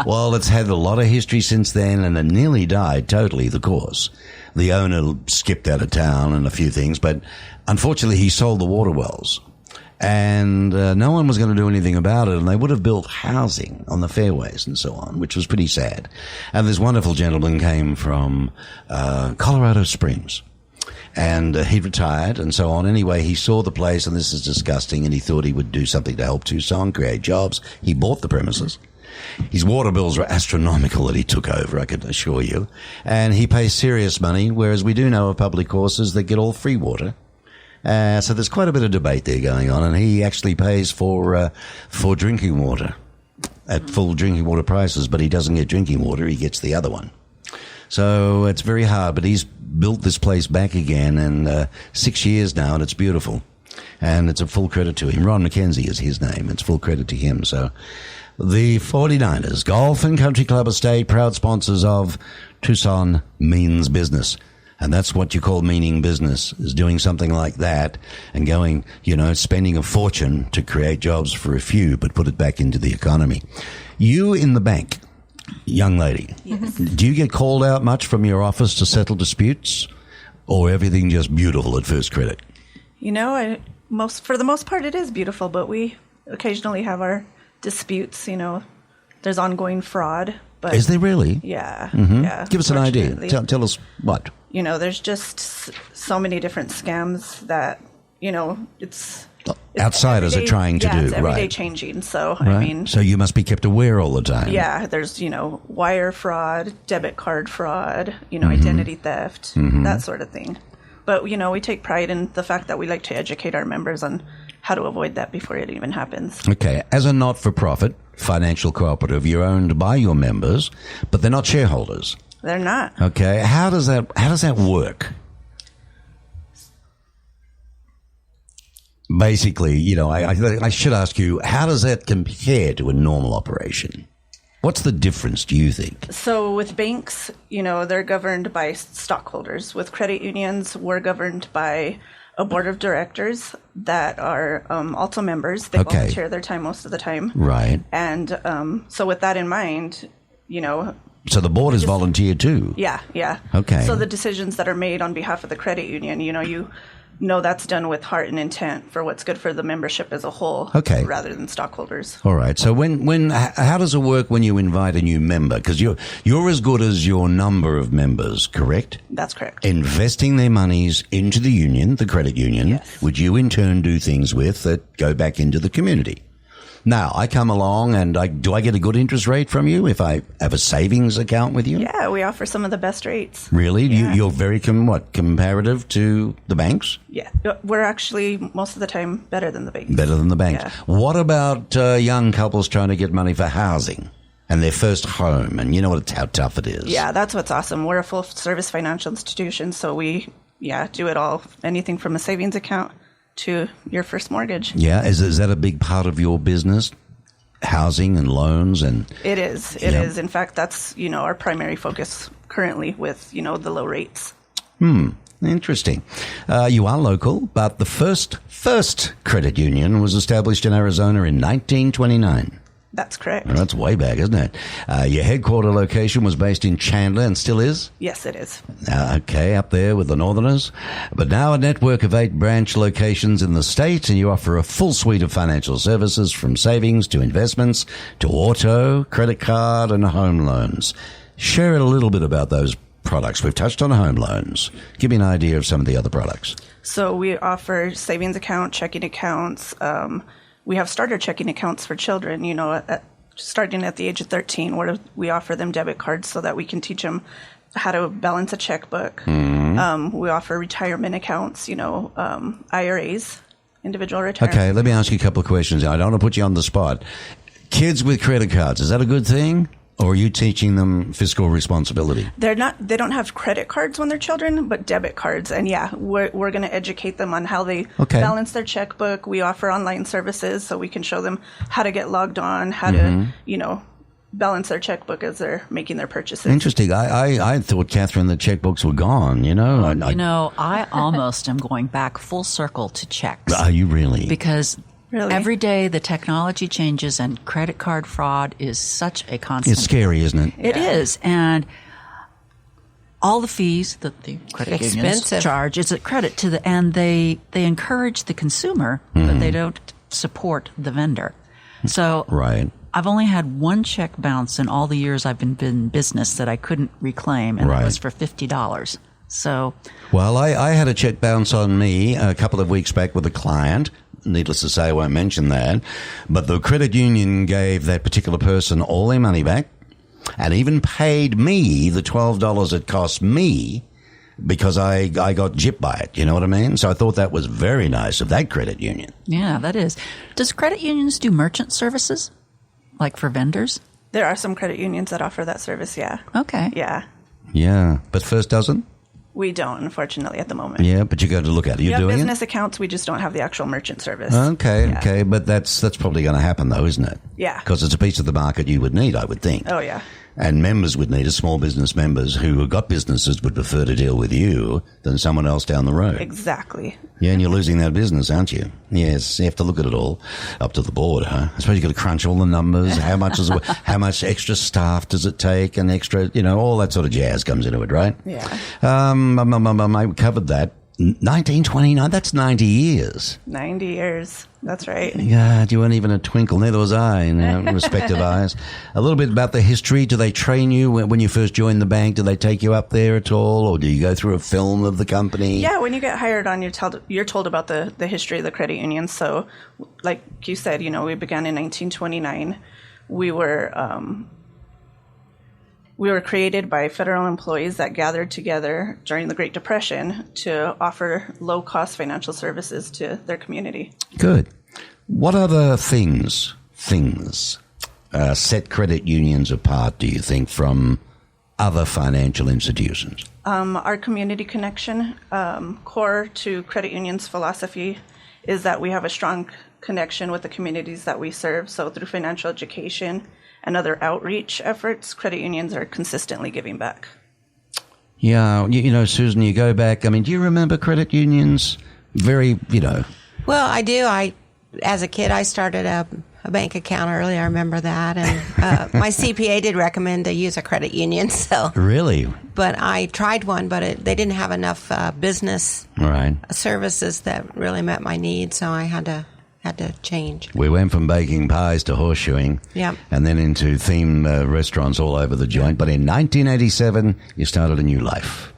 Well, it's had a lot of history since then, and it nearly died totally, the course. The owner skipped out of town and a few things, but unfortunately he sold the water wells. And no one was going to do anything about it, and they would have built housing on the fairways and so on, which was pretty sad. And this wonderful gentleman came from Colorado Springs, and he retired and so on. Anyway, he saw the place, and this is disgusting, and he thought he would do something to help Tucson, create jobs. He bought the premises. His water bills were astronomical that he took over, I can assure you. And he pays serious money, whereas we do know of public courses that get all free water. So there's quite a bit of debate there going on, and he actually pays for drinking water at full drinking water prices, but he doesn't get drinking water, he gets the other one. So it's very hard, but he's built this place back again, and 6 years now, and it's beautiful. And it's a full credit to him. Ron McKenzie is his name. It's full credit to him. So the 49ers Golf and Country Club Estate, proud sponsors of Tucson Means Business. And that's what you call meaning business, is doing something like that and going, spending a fortune to create jobs for a few, but put it back into the economy. You in the bank, young lady, yes. Do you get called out much from your office to settle disputes, or everything just beautiful at First Credit? For the most part, it is beautiful, but we occasionally have our disputes. There's ongoing fraud. But is there really? Yeah. Mm-hmm. Yeah. Give us an idea. Tell us what. There's just so many different scams that, it's outsiders are trying to do. It's every day right. changing. So, Right. So you must be kept aware all the time. Yeah, there's, wire fraud, debit card fraud, identity theft, that sort of thing. But, we take pride in the fact that we like to educate our members on how to avoid that before it even happens. Okay. As a not-for-profit financial cooperative, you're owned by your members, but they're not shareholders. They're not. Okay. How does that work? Basically, I should ask you, how does that compare to a normal operation? What's the difference, do you think? So with banks, they're governed by stockholders. With credit unions, we're governed by a board of directors that are also members. They volunteer their time most of the time. Right. And so with that in mind, So the board is volunteer too? Yeah. Okay. So the decisions that are made on behalf of the credit union, that's done with heart and intent for what's good for the membership as a whole, rather than stockholders. All right. So how does it work when you invite a new member? Because you're as good as your number of members, correct? That's correct. Investing their monies into the union, the credit union, yes. Which you in turn do things with that go back into the community. Now, I come along and do I get a good interest rate from you if I have a savings account with you? Yeah, we offer some of the best rates. Really? Yeah. You're very comparative to the banks? Yeah. We're actually, most of the time, better than the banks. Better than the banks. Yeah. What about young couples trying to get money for housing and their first home? And you know how tough it is. Yeah, that's what's awesome. We're a full-service financial institution, so we, do it all. Anything from a savings account to your first mortgage. Yeah, is that a big part of your business? Housing and loans and it is. It is. In fact, that's our primary focus currently with the low rates. Interesting. You are local, but the first credit union was established in Arizona in 1929. That's correct. Well, that's way back, isn't it? Your headquarter location was based in Chandler and still is? Yes, it is. Okay, up there with the Northerners. But now a network of 8 branch locations in the state, and you offer a full suite of financial services from savings to investments to auto, credit card, and home loans. Share a little bit about those products. We've touched on home loans. Give me an idea of some of the other products. So we offer savings account, checking accounts. We have starter checking accounts for children, starting at the age of 13, where we offer them debit cards so that we can teach them how to balance a checkbook. Mm-hmm. We offer retirement accounts, IRAs, individual retirement. Okay, let me ask you a couple of questions. I don't want to put you on the spot. Kids with credit cards, is that a good thing? Or are you teaching them fiscal responsibility? They don't have credit cards when they're children, but debit cards. And we're going to educate them on how they balance their checkbook. We offer online services so we can show them how to get logged on, how to, balance their checkbook as they're making their purchases. Interesting. I thought, Catherine, the checkbooks were gone, I almost am going back full circle to checks. Are you really? Because Really? every day the technology changes and credit card fraud is such a constant. It's scary, isn't it? It is. And all the fees that the credit unions Expensive. charge is a credit to and they encourage the consumer, but they don't support the vendor. So Right. I've only had one check bounce in all the years I've been in business that I couldn't reclaim, and Right. that was for $50. So Well, I had a check bounce on me a couple of weeks back with a client. Needless to say, I won't mention that. But the credit union gave that particular person all their money back and even paid me the $12 it cost me because I got gypped by it. You know what I mean? So I thought that was very nice of that credit union. yeah, that is. Does credit unions do merchant services, like for vendors? There are some credit unions that offer that service, yeah. Okay. Yeah. Yeah. But First doesn't? We don't, unfortunately, at the moment. Yeah, but you got to look at it. We You're have doing business accounts, we just don't have the actual merchant service. it? Okay, Yeah. okay. But that's probably going to happen, though, isn't it? Yeah. Because it's a piece of the market you would need, I would think. Oh, yeah. And members would need, small business members who have got businesses would prefer to deal with you than someone else down the road. Exactly. Yeah, and you're losing that business, aren't you? Yes, you have to look at it all up to the board, huh? I suppose you've got to crunch all the numbers. How much extra staff does it take, and extra, all that sort of jazz comes into it, right? Yeah. I covered that. 1929, that's 90 years. 90 years. That's right. God, you weren't even a twinkle. Neither was I, in respective eyes. A little bit about the history. Do they train you when you first joined the bank? Do they take you up there at all? Or do you go through a film of the company? Yeah, when you get hired on, you're told about the history of the credit union. So, like you said, we began in 1929. We were created by federal employees that gathered together during the Great Depression to offer low-cost financial services to their community. Good. What other things set credit unions apart, do you think, from other financial institutions? Our community connection, core to credit unions' philosophy, is that we have a strong connection with the communities that we serve. So through financial education and other outreach efforts, credit unions are consistently giving back. Yeah, Susan, you go back. Do you remember credit unions? Very. Well, I do. As a kid, I started a bank account early. I remember that. And my CPA did recommend to use a credit union. So Really? But I tried one, but they didn't have enough business Right. services that really met my needs, so I had to change. We went from baking pies to horseshoeing. Yep. And then into theme restaurants all over the joint. But in 1987, you started a new life.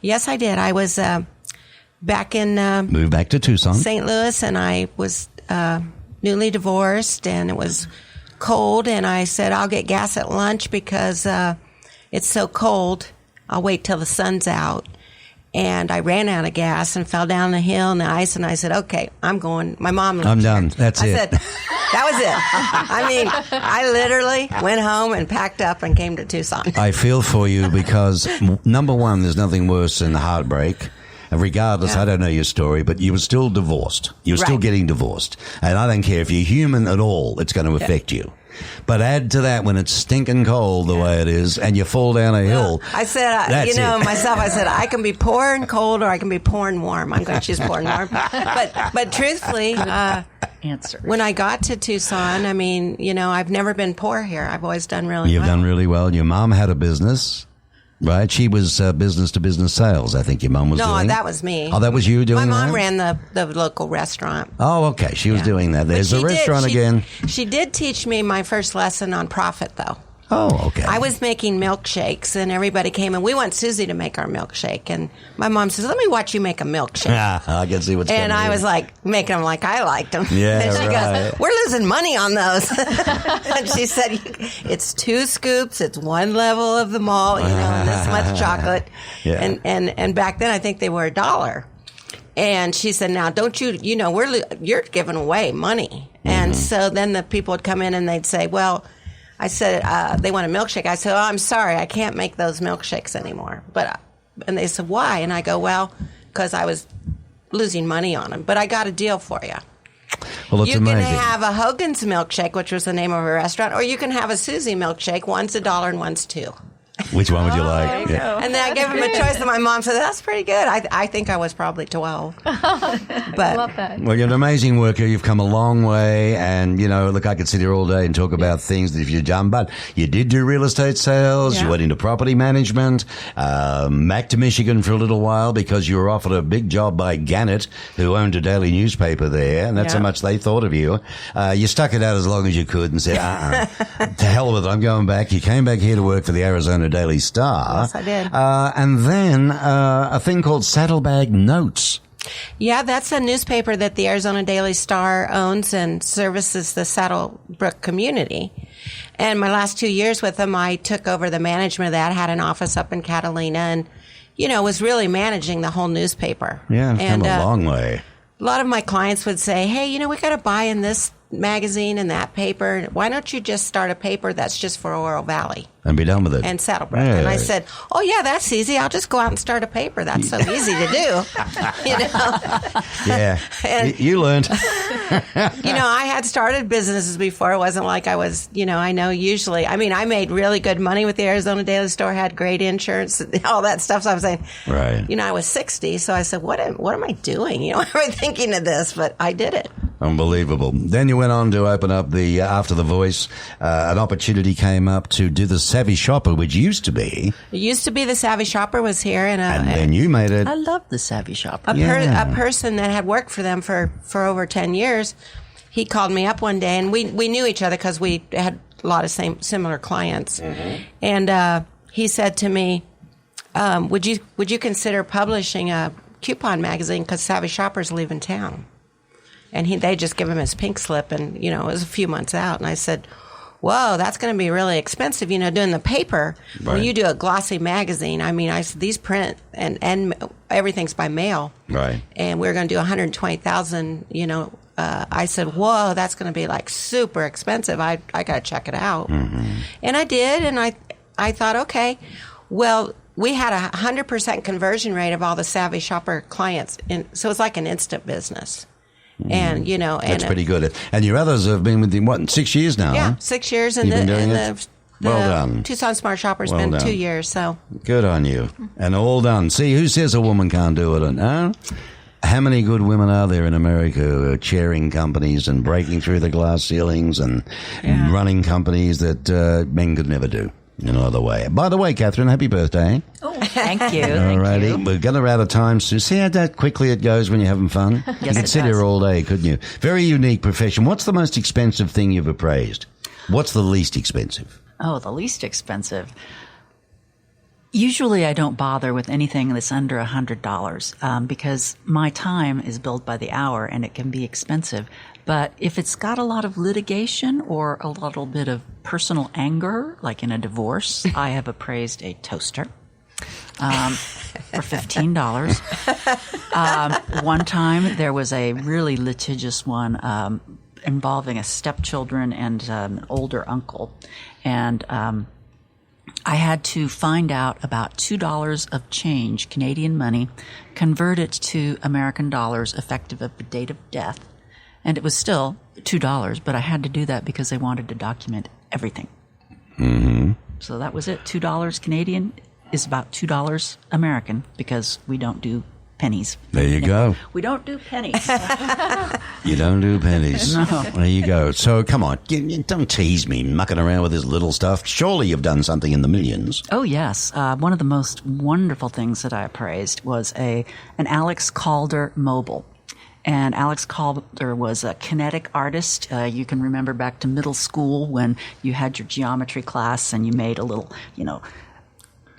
Yes, I did. I was back in Moved back to Tucson. St. Louis, and I was newly divorced, and it was cold, and I said, I'll get gas at lunch because it's so cold. I'll wait till the sun's out. And I ran out of gas and fell down the hill in the ice, and I said, okay, I'm going. My mom I'm done. That's I it. said, that was it. I literally went home and packed up and came to Tucson. I feel for you because, number one, there's nothing worse than heartbreak. And regardless, Yeah. I don't know your story, but you were still divorced. You were still Right. getting divorced. And I don't care if you're human at all, it's going to affect you. But add to that when it's stinking cold the way it is and you fall down a hill. I said, That's it. myself, I said, I can be poor and cold or I can be poor and warm. I'm going to choose poor and warm. But truthfully, Answer. when I got to Tucson, I've never been poor here. I've always done really You've well. done really well. Your mom had a business, right? She was business to business sales, I think your mom was No, doing. that was me. Oh, that was you doing My that? mom ran the local restaurant. Oh, okay. She was Yeah. doing that. But There's the she did- restaurant she- again. She did teach me my first lesson on profit, though. Oh, okay. I was making milkshakes, and everybody came, and we want Susie to make our milkshake. And my mom says, let me watch you make a milkshake. I can see what's And coming I here. was like, making them like I liked them. Yeah, and she right. goes, we're losing money on those. And she said, it's 2 scoops, it's 1 level of the malt, and this much chocolate. Yeah. And back then, I think they were $1. And she said, now, don't you're giving away money. And so then the people would come in and they'd say, well, I said, they want a milkshake. I said, oh, I'm sorry, I can't make those milkshakes anymore. And they said, why? And I go, well, because I was losing money on them. But I got a deal for you. Well, it's You can amazing. have a Hogan's milkshake, which was the name of a restaurant, or you can have a Susie milkshake. One's $1 and one's $2. Which one would you like? Yeah. And then I gave him a choice, and my mom said, that's pretty good. I think I was probably 12. But I love that. Well, you're an amazing worker. You've come a long way. And, look, I could sit here all day and talk about things that you've done. But you did do real estate sales. Yeah. You went into property management. Back to Michigan for a little while because you were offered a big job by Gannett, who owned a daily newspaper there. And that's how much they thought of you. You stuck it out as long as you could and said, to hell with it, I'm going back. You came back here to work for the Arizona Daily Star. Yes, I did. And then a thing called Saddlebag Notes. yeah, that's a newspaper that the Arizona Daily Star owns and services the Saddlebrook community. And my last 2 years with them, I took over the management of that, had an office up in Catalina, and, was really managing the whole newspaper. Yeah, it's and, come a long way. A lot of my clients would say, hey, we got to buy in this magazine and that paper. Why don't you just start a paper that's just for Oro Valley And be done with it. and Saddlebrook? And I said, oh, yeah, that's easy. I'll just go out and start a paper. That's so easy to do. Yeah. And- You learned. I had started businesses before. It wasn't like I was, I know usually, I made really good money with the Arizona Daily Store, had great insurance, all that stuff. So I was saying, Right. I was 60. So I said, what am I doing? Why am I thinking of this? But I did it. Unbelievable. Then you went on to open up after The Voice, an opportunity came up to do the Savvy Shopper, which used to be. It used to be the Savvy Shopper was here. And then you made it. I love the Savvy Shopper. A person that had worked for them for over 10 years, he called me up one day, and we knew each other because we had a lot of similar clients. Mm-hmm. And he said to me, would you consider publishing a coupon magazine because Savvy Shopper's leaving town? And they just give him his pink slip, and, it was a few months out. And I said, whoa, that's going to be really expensive, doing the paper. Right. When you do a glossy magazine, I said, these print and everything's by mail. Right. And we're going to do 120,000, I said, whoa, that's going to be like super expensive. I got to check it out. Mm-hmm. And I did. And I thought, okay, well, we had 100% conversion rate of all the Savvy Shopper clients. So it's like an instant business. And, That's pretty good. And your others have been with you, 6 years now? Yeah, Huh? 6 years. And You've been doing it? Well done. Tucson Smart Shopper's Well been done. 2 years. So Good on you. And all done. See, who says a woman can't do it? Huh? How many good women are there in America who are chairing companies and breaking through the glass ceilings and running companies that men could never do in another way? By the way, Catherine, happy birthday. Oh, thank you. Alrighty, we're going to out of time soon. See how that quickly it goes when you're having fun? You could it sit does. here all day, couldn't you? Very unique profession. What's the most expensive thing you've appraised? What's the least expensive? Oh, the least expensive. Usually I don't bother with anything that's under $100 because my time is billed by the hour and it can be expensive. But if it's got a lot of litigation or a little bit of personal anger, like in a divorce, I have appraised a toaster for $15. One time there was a really litigious one involving a stepchildren and an older uncle. And I had to find out about $2 of change, Canadian money, convert it to American dollars effective at the date of death. And it was still $2, but I had to do that because they wanted to document everything. Mm-hmm. So that was it. $2 Canadian is about $2 American because we don't do pennies. There you go. We don't do pennies. You don't do pennies. No. There you go. So come on, don't tease me, mucking around with this little stuff. Surely you've done something in the millions. Oh, yes. One of the most wonderful things that I appraised was an Alex Calder mobile. And Alex Calder was a kinetic artist. You can remember back to middle school when you had your geometry class and you made a little,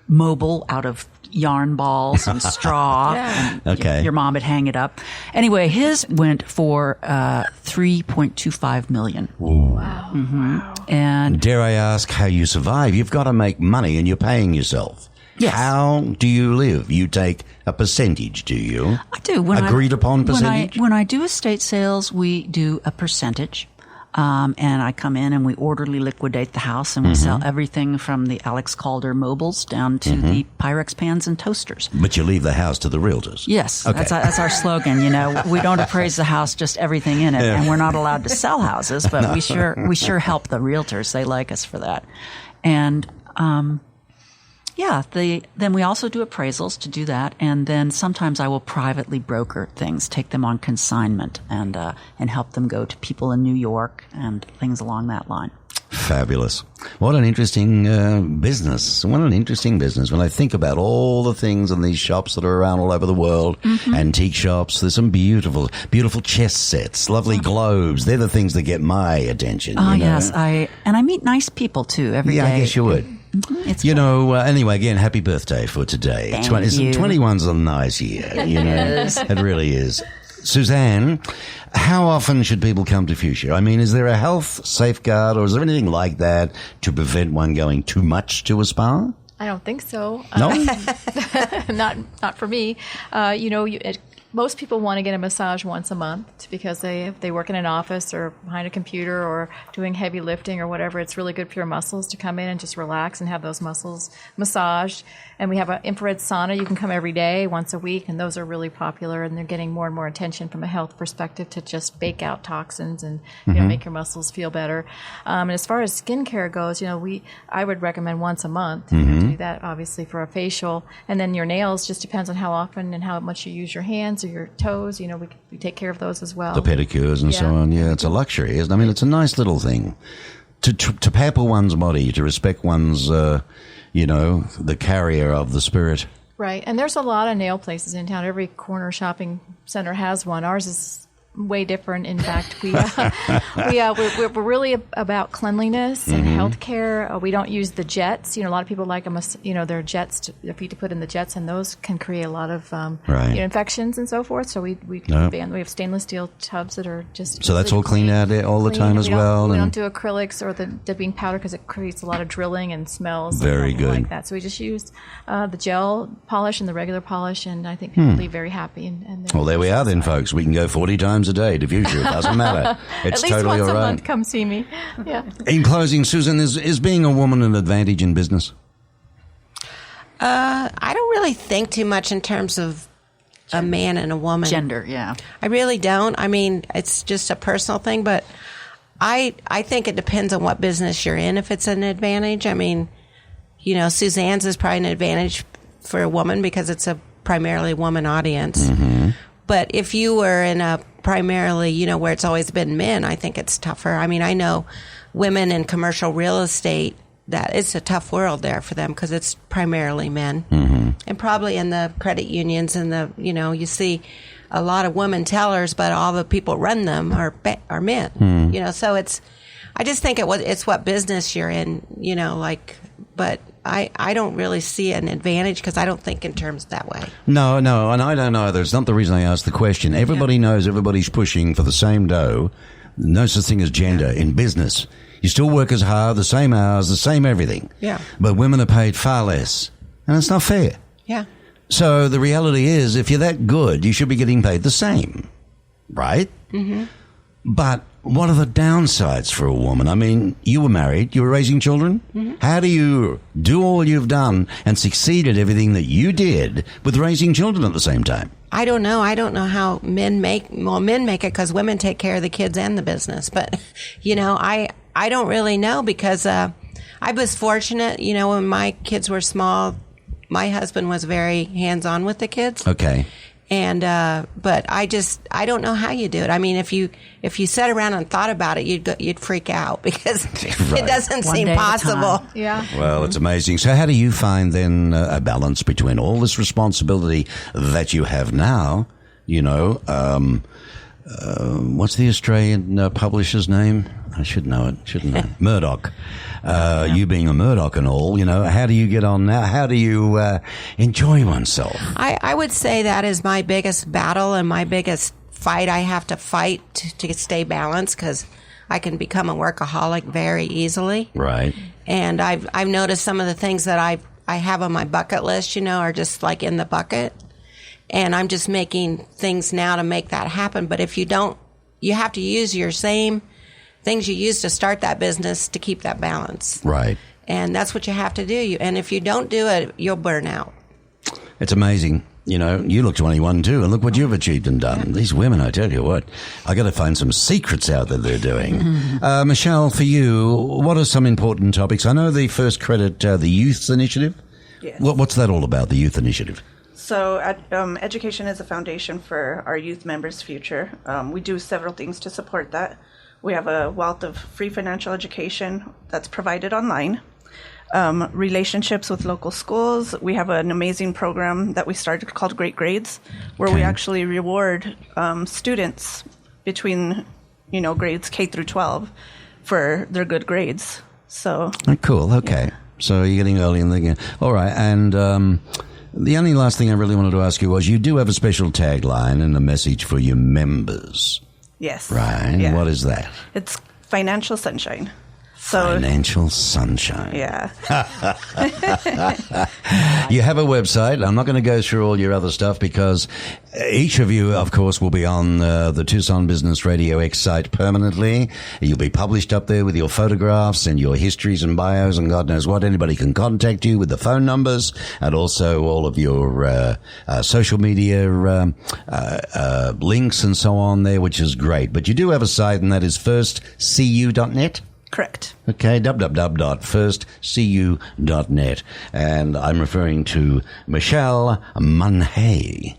mobile out of yarn balls and straw. And Okay. Your mom would hang it up. Anyway, his went for $3.25 million. Wow. Mm-hmm. And Dare I ask how you survive? You've got to make money and you're paying yourself. Yes. How do you live? You take a percentage, do you? I do. Agreed upon percentage? When I do estate sales, we do a percentage. And I come in and we orderly liquidate the house and we sell everything from the Alex Calder mobiles down to the Pyrex pans and toasters. But you leave the house to the realtors. Yes, Okay. that's our slogan. We don't appraise the house, just everything in it, and we're not allowed to sell houses, but we sure help the realtors. They like us for that, and Yeah, then we also do appraisals to do that, and then sometimes I will privately broker things, take them on consignment, and help them go to people in New York and things along that line. Fabulous. What an interesting business. What an interesting business. When I think about all the things in these shops that are around all over the world, antique shops, there's some beautiful, beautiful chess sets, lovely globes. They're the things that get my attention. Oh, you know? yes. I meet nice people, too, every day. Yeah, I guess you would. It's You know, anyway, again, happy birthday for today. Thank 21's a nice year, you know. It really is. Suzanne, how often should people come to Fuchsia? I mean, is there a health safeguard or is there anything like that to prevent one going too much to a spa? I don't think so. No? Not for me. Most people want to get a massage once a month because if they work in an office or behind a computer or doing heavy lifting or whatever, it's really good for your muscles to come in and just relax and have those muscles massaged. And we have an infrared sauna. You can come every day, once a week, and those are really popular. And they're getting more and more attention from a health perspective to just bake out toxins and make your muscles feel better. And as far as skincare goes, I would recommend once a month. You have to do that, obviously, for a facial. And then your nails just depends on how often and how much you use your hands or your toes. We take care of those as well. The pedicures and so on. Yeah, it's a luxury, isn't it? I mean, it's a nice little thing to pamper one's body, to respect one's, the carrier of the spirit. Right. And there's a lot of nail places in town. Every corner shopping center has one. Ours is way different. In fact, we're really about cleanliness and healthcare. We don't use the jets. A lot of people like them. They're jets, their feet to put in the jets, and those can create a lot of infections and so forth. So we have stainless steel tubs that are just so that's all cleaned out there all the time as well. We don't do acrylics or the dipping powder because it creates a lot of drilling and smells. Very and good. Like that. So we just use the gel polish and the regular polish, and I think people leave very happy. And well, there we are then, folks. We can go 40 times a day to Fuchsia. It doesn't matter. It's At least totally once all a right. month, come see me. Yeah. In closing, Susan, is being a woman an advantage in business? I don't really think too much in terms of a man and a woman. Gender, yeah. I really don't. I mean, it's just a personal thing, but I think it depends on what business you're in if it's an advantage. I mean, Suzanne's is probably an advantage for a woman because it's a primarily woman audience. But if you were in a primarily, where it's always been men, I think it's tougher. I mean, I know women in commercial real estate, that it's a tough world there for them because it's primarily men. And probably in the credit unions and you see a lot of women tellers, but all the people run them are men. So I just think it's what business you're in, but I don't really see an advantage because I don't think in terms that way. No, and I don't either. It's not the reason I asked the question. Everybody knows everybody's pushing for the same dough. No such thing as gender in business. You still work as hard, the same hours, the same everything. Yeah. But women are paid far less. And it's not fair. Yeah. So the reality is, if you're that good, you should be getting paid the same. Right? But what are the downsides for a woman? I mean, you were married, you were raising children. How do you do all you've done and succeed at everything that you did with raising children at the same time? I don't know. I don't know how men make it because women take care of the kids and the business. But, I don't really know because I was fortunate, when my kids were small, my husband was very hands-on with the kids. Okay. And, but I don't know how you do it. I mean, if you sat around and thought about it, you'd freak out because Right. it doesn't One seem day at a possible. time. Yeah. Well, it's amazing. So how do you find then a balance between all this responsibility that you have now, what's the Australian publisher's name? I should know it, shouldn't I? Murdoch. You being a Murdoch and all, how do you get on now? How do you enjoy oneself? I would say that is my biggest battle and my biggest fight I have to fight to stay balanced because I can become a workaholic very easily. Right. And I've noticed some of the things that I have on my bucket list, are just like in the bucket. And I'm just making things now to make that happen. But if you don't, you have to use your same things you used to start that business to keep that balance. Right. And that's what you have to do. And if you don't do it, you'll burn out. It's amazing. You look 21 too, and look what you've achieved and done. These women, I tell you what, I got to find some secrets out that they're doing. Michelle, for you, what are some important topics? I know the first credit, the Youths Initiative, Yes. What's that all about, the youth initiative? So education is a foundation for our youth members' future. We do several things to support that. We have a wealth of free financial education that's provided online. Relationships with local schools. We have an amazing program that we started called Great Grades, where we actually reward students between, grades K through 12 for their good grades. So Cool. Okay. Yeah. So you're getting early in the game. All right. And the only last thing I really wanted to ask you was, you do have a special tagline and a message for your members. Yes. Right. Yeah. What is that? It's financial sunshine. So, financial sunshine. Yeah. You have a website. I'm not going to go through all your other stuff because each of you, of course, will be on the Tucson Business Radio X site permanently. You'll be published up there with your photographs and your histories and bios and God knows what. Anybody can contact you with the phone numbers and also all of your social media links and so on there, which is great. But you do have a site, and that is firstcu.net. Correct. Okay, www.firstcu.net. And I'm referring to Michelle Munhay.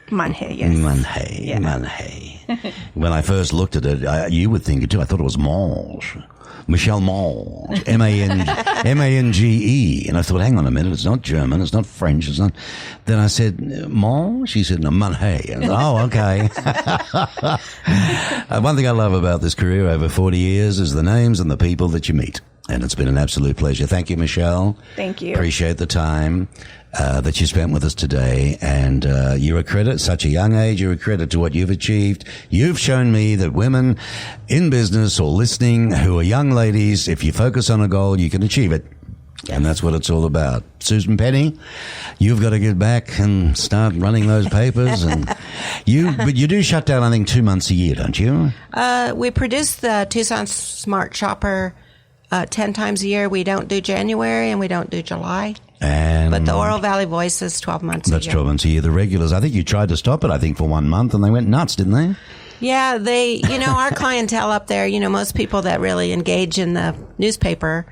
Munhay, yes. Munhay, Yeah. Munhay. When I first looked at it, you would think it too. I thought it was Mange. Michelle Mange. M-A-N-G-E. And I thought, hang on a minute, it's not German, it's not French, it's not... Then I said, Mange? She said, no, Munhay. And I said, oh, okay. One thing I love about this career over 40 years is the names and the people that you meet. And it's been an absolute pleasure. Thank you, Michelle. Thank you. Appreciate the time that you spent with us today. And you're a credit, such a young age, you're a credit to what you've achieved. You've shown me that women in business or listening who are young ladies, if you focus on a goal, you can achieve it. And that's what it's all about. Susan Penny, you've got to get back and start running those papers. But you do shut down, I think, 2 months a year, don't you? We produce the Tucson Smart Shopper 10 times a year. We don't do January and we don't do July. But the Oro Valley Voice is 12 months a year. That's 12 months a year. The regulars, I think you tried to stop it, I think, for 1 month, and they went nuts, didn't they? Yeah, our clientele up there, most people that really engage in the newspaper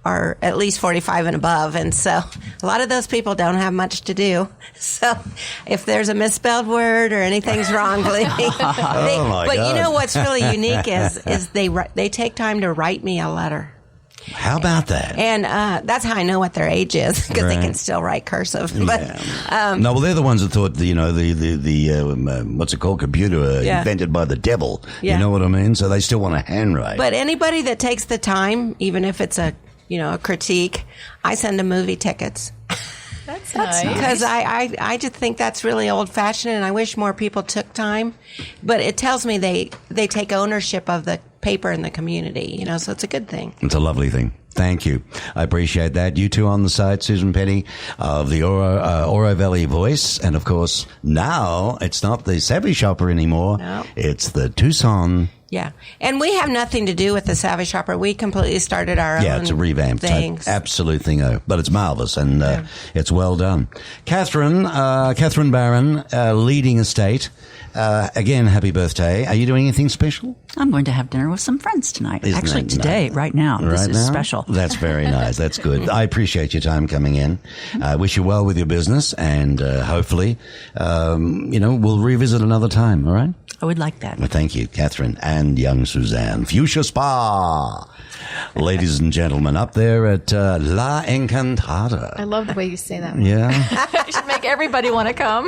are at least 45 and above. And so a lot of those people don't have much to do. So if there's a misspelled word or anything's wrong, believe me. But you know what's really unique is they take time to write me a letter. How about that? And that's how I know what their age is, because they can still write cursive. But no, well, they're the ones that thought the what's it called, computer invented by the devil. Yeah. You know what I mean? So they still want to handwrite. But anybody that takes the time, even if it's a critique, I send them movie tickets. That's nice. Because I just think that's really old-fashioned, and I wish more people took time. But it tells me they take ownership of the paper in the community, so it's a good thing. It's a lovely thing. Thank you. I appreciate that. You two on the site, Susan Penny of the Oro Valley Voice. And, of course, now it's not the Savvy Shopper anymore. No. It's the Tucson. Yeah. And we have nothing to do with the Savvy Shopper. We completely started our own. Yeah, it's a revamped things. Absolute thing. But it's marvelous, and it's well done. Catherine Barron, leading estate. Again, happy birthday. Are you doing anything special? I'm going to have dinner with some friends tonight. Actually, today, right now. This is special. That's very nice. That's good. I appreciate your time coming in. I wish you well with your business, and hopefully, we'll revisit another time, all right? I would like that. Well, thank you, Catherine and young Suzanne. Fuchsia Spa. Ladies and gentlemen, up there at La Encantada. I love the way you say that. Yeah. You should make everybody want to come.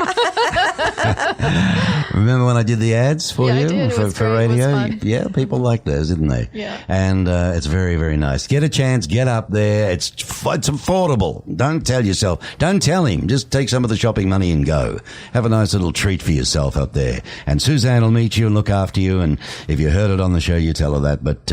Remember when I did the ads for you? I did. It was for great. radio? It was fun. Yeah, people liked those, didn't they? Yeah. And it's very, very nice. Get a chance, get up there. It's affordable. Don't tell him. Just take some of the shopping money and go. Have a nice little treat for yourself up there. And Suzanne will meet you and look after you. And if you heard it on the show, you tell her that. But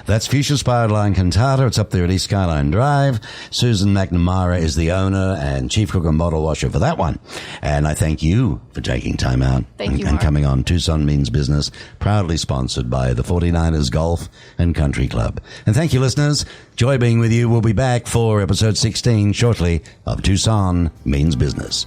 that's Fuchsia Spa at La Encantada. It's up there at East Skyline Drive. Susan McNamara is the owner and chief cook and bottle washer for that one. And I thank you for taking time out and coming on Tucson Means Business, proudly sponsored by the 49ers Golf and Country Club. And thank you, listeners. Joy being with you. We'll be back for episode 16 shortly of Tucson Means Business.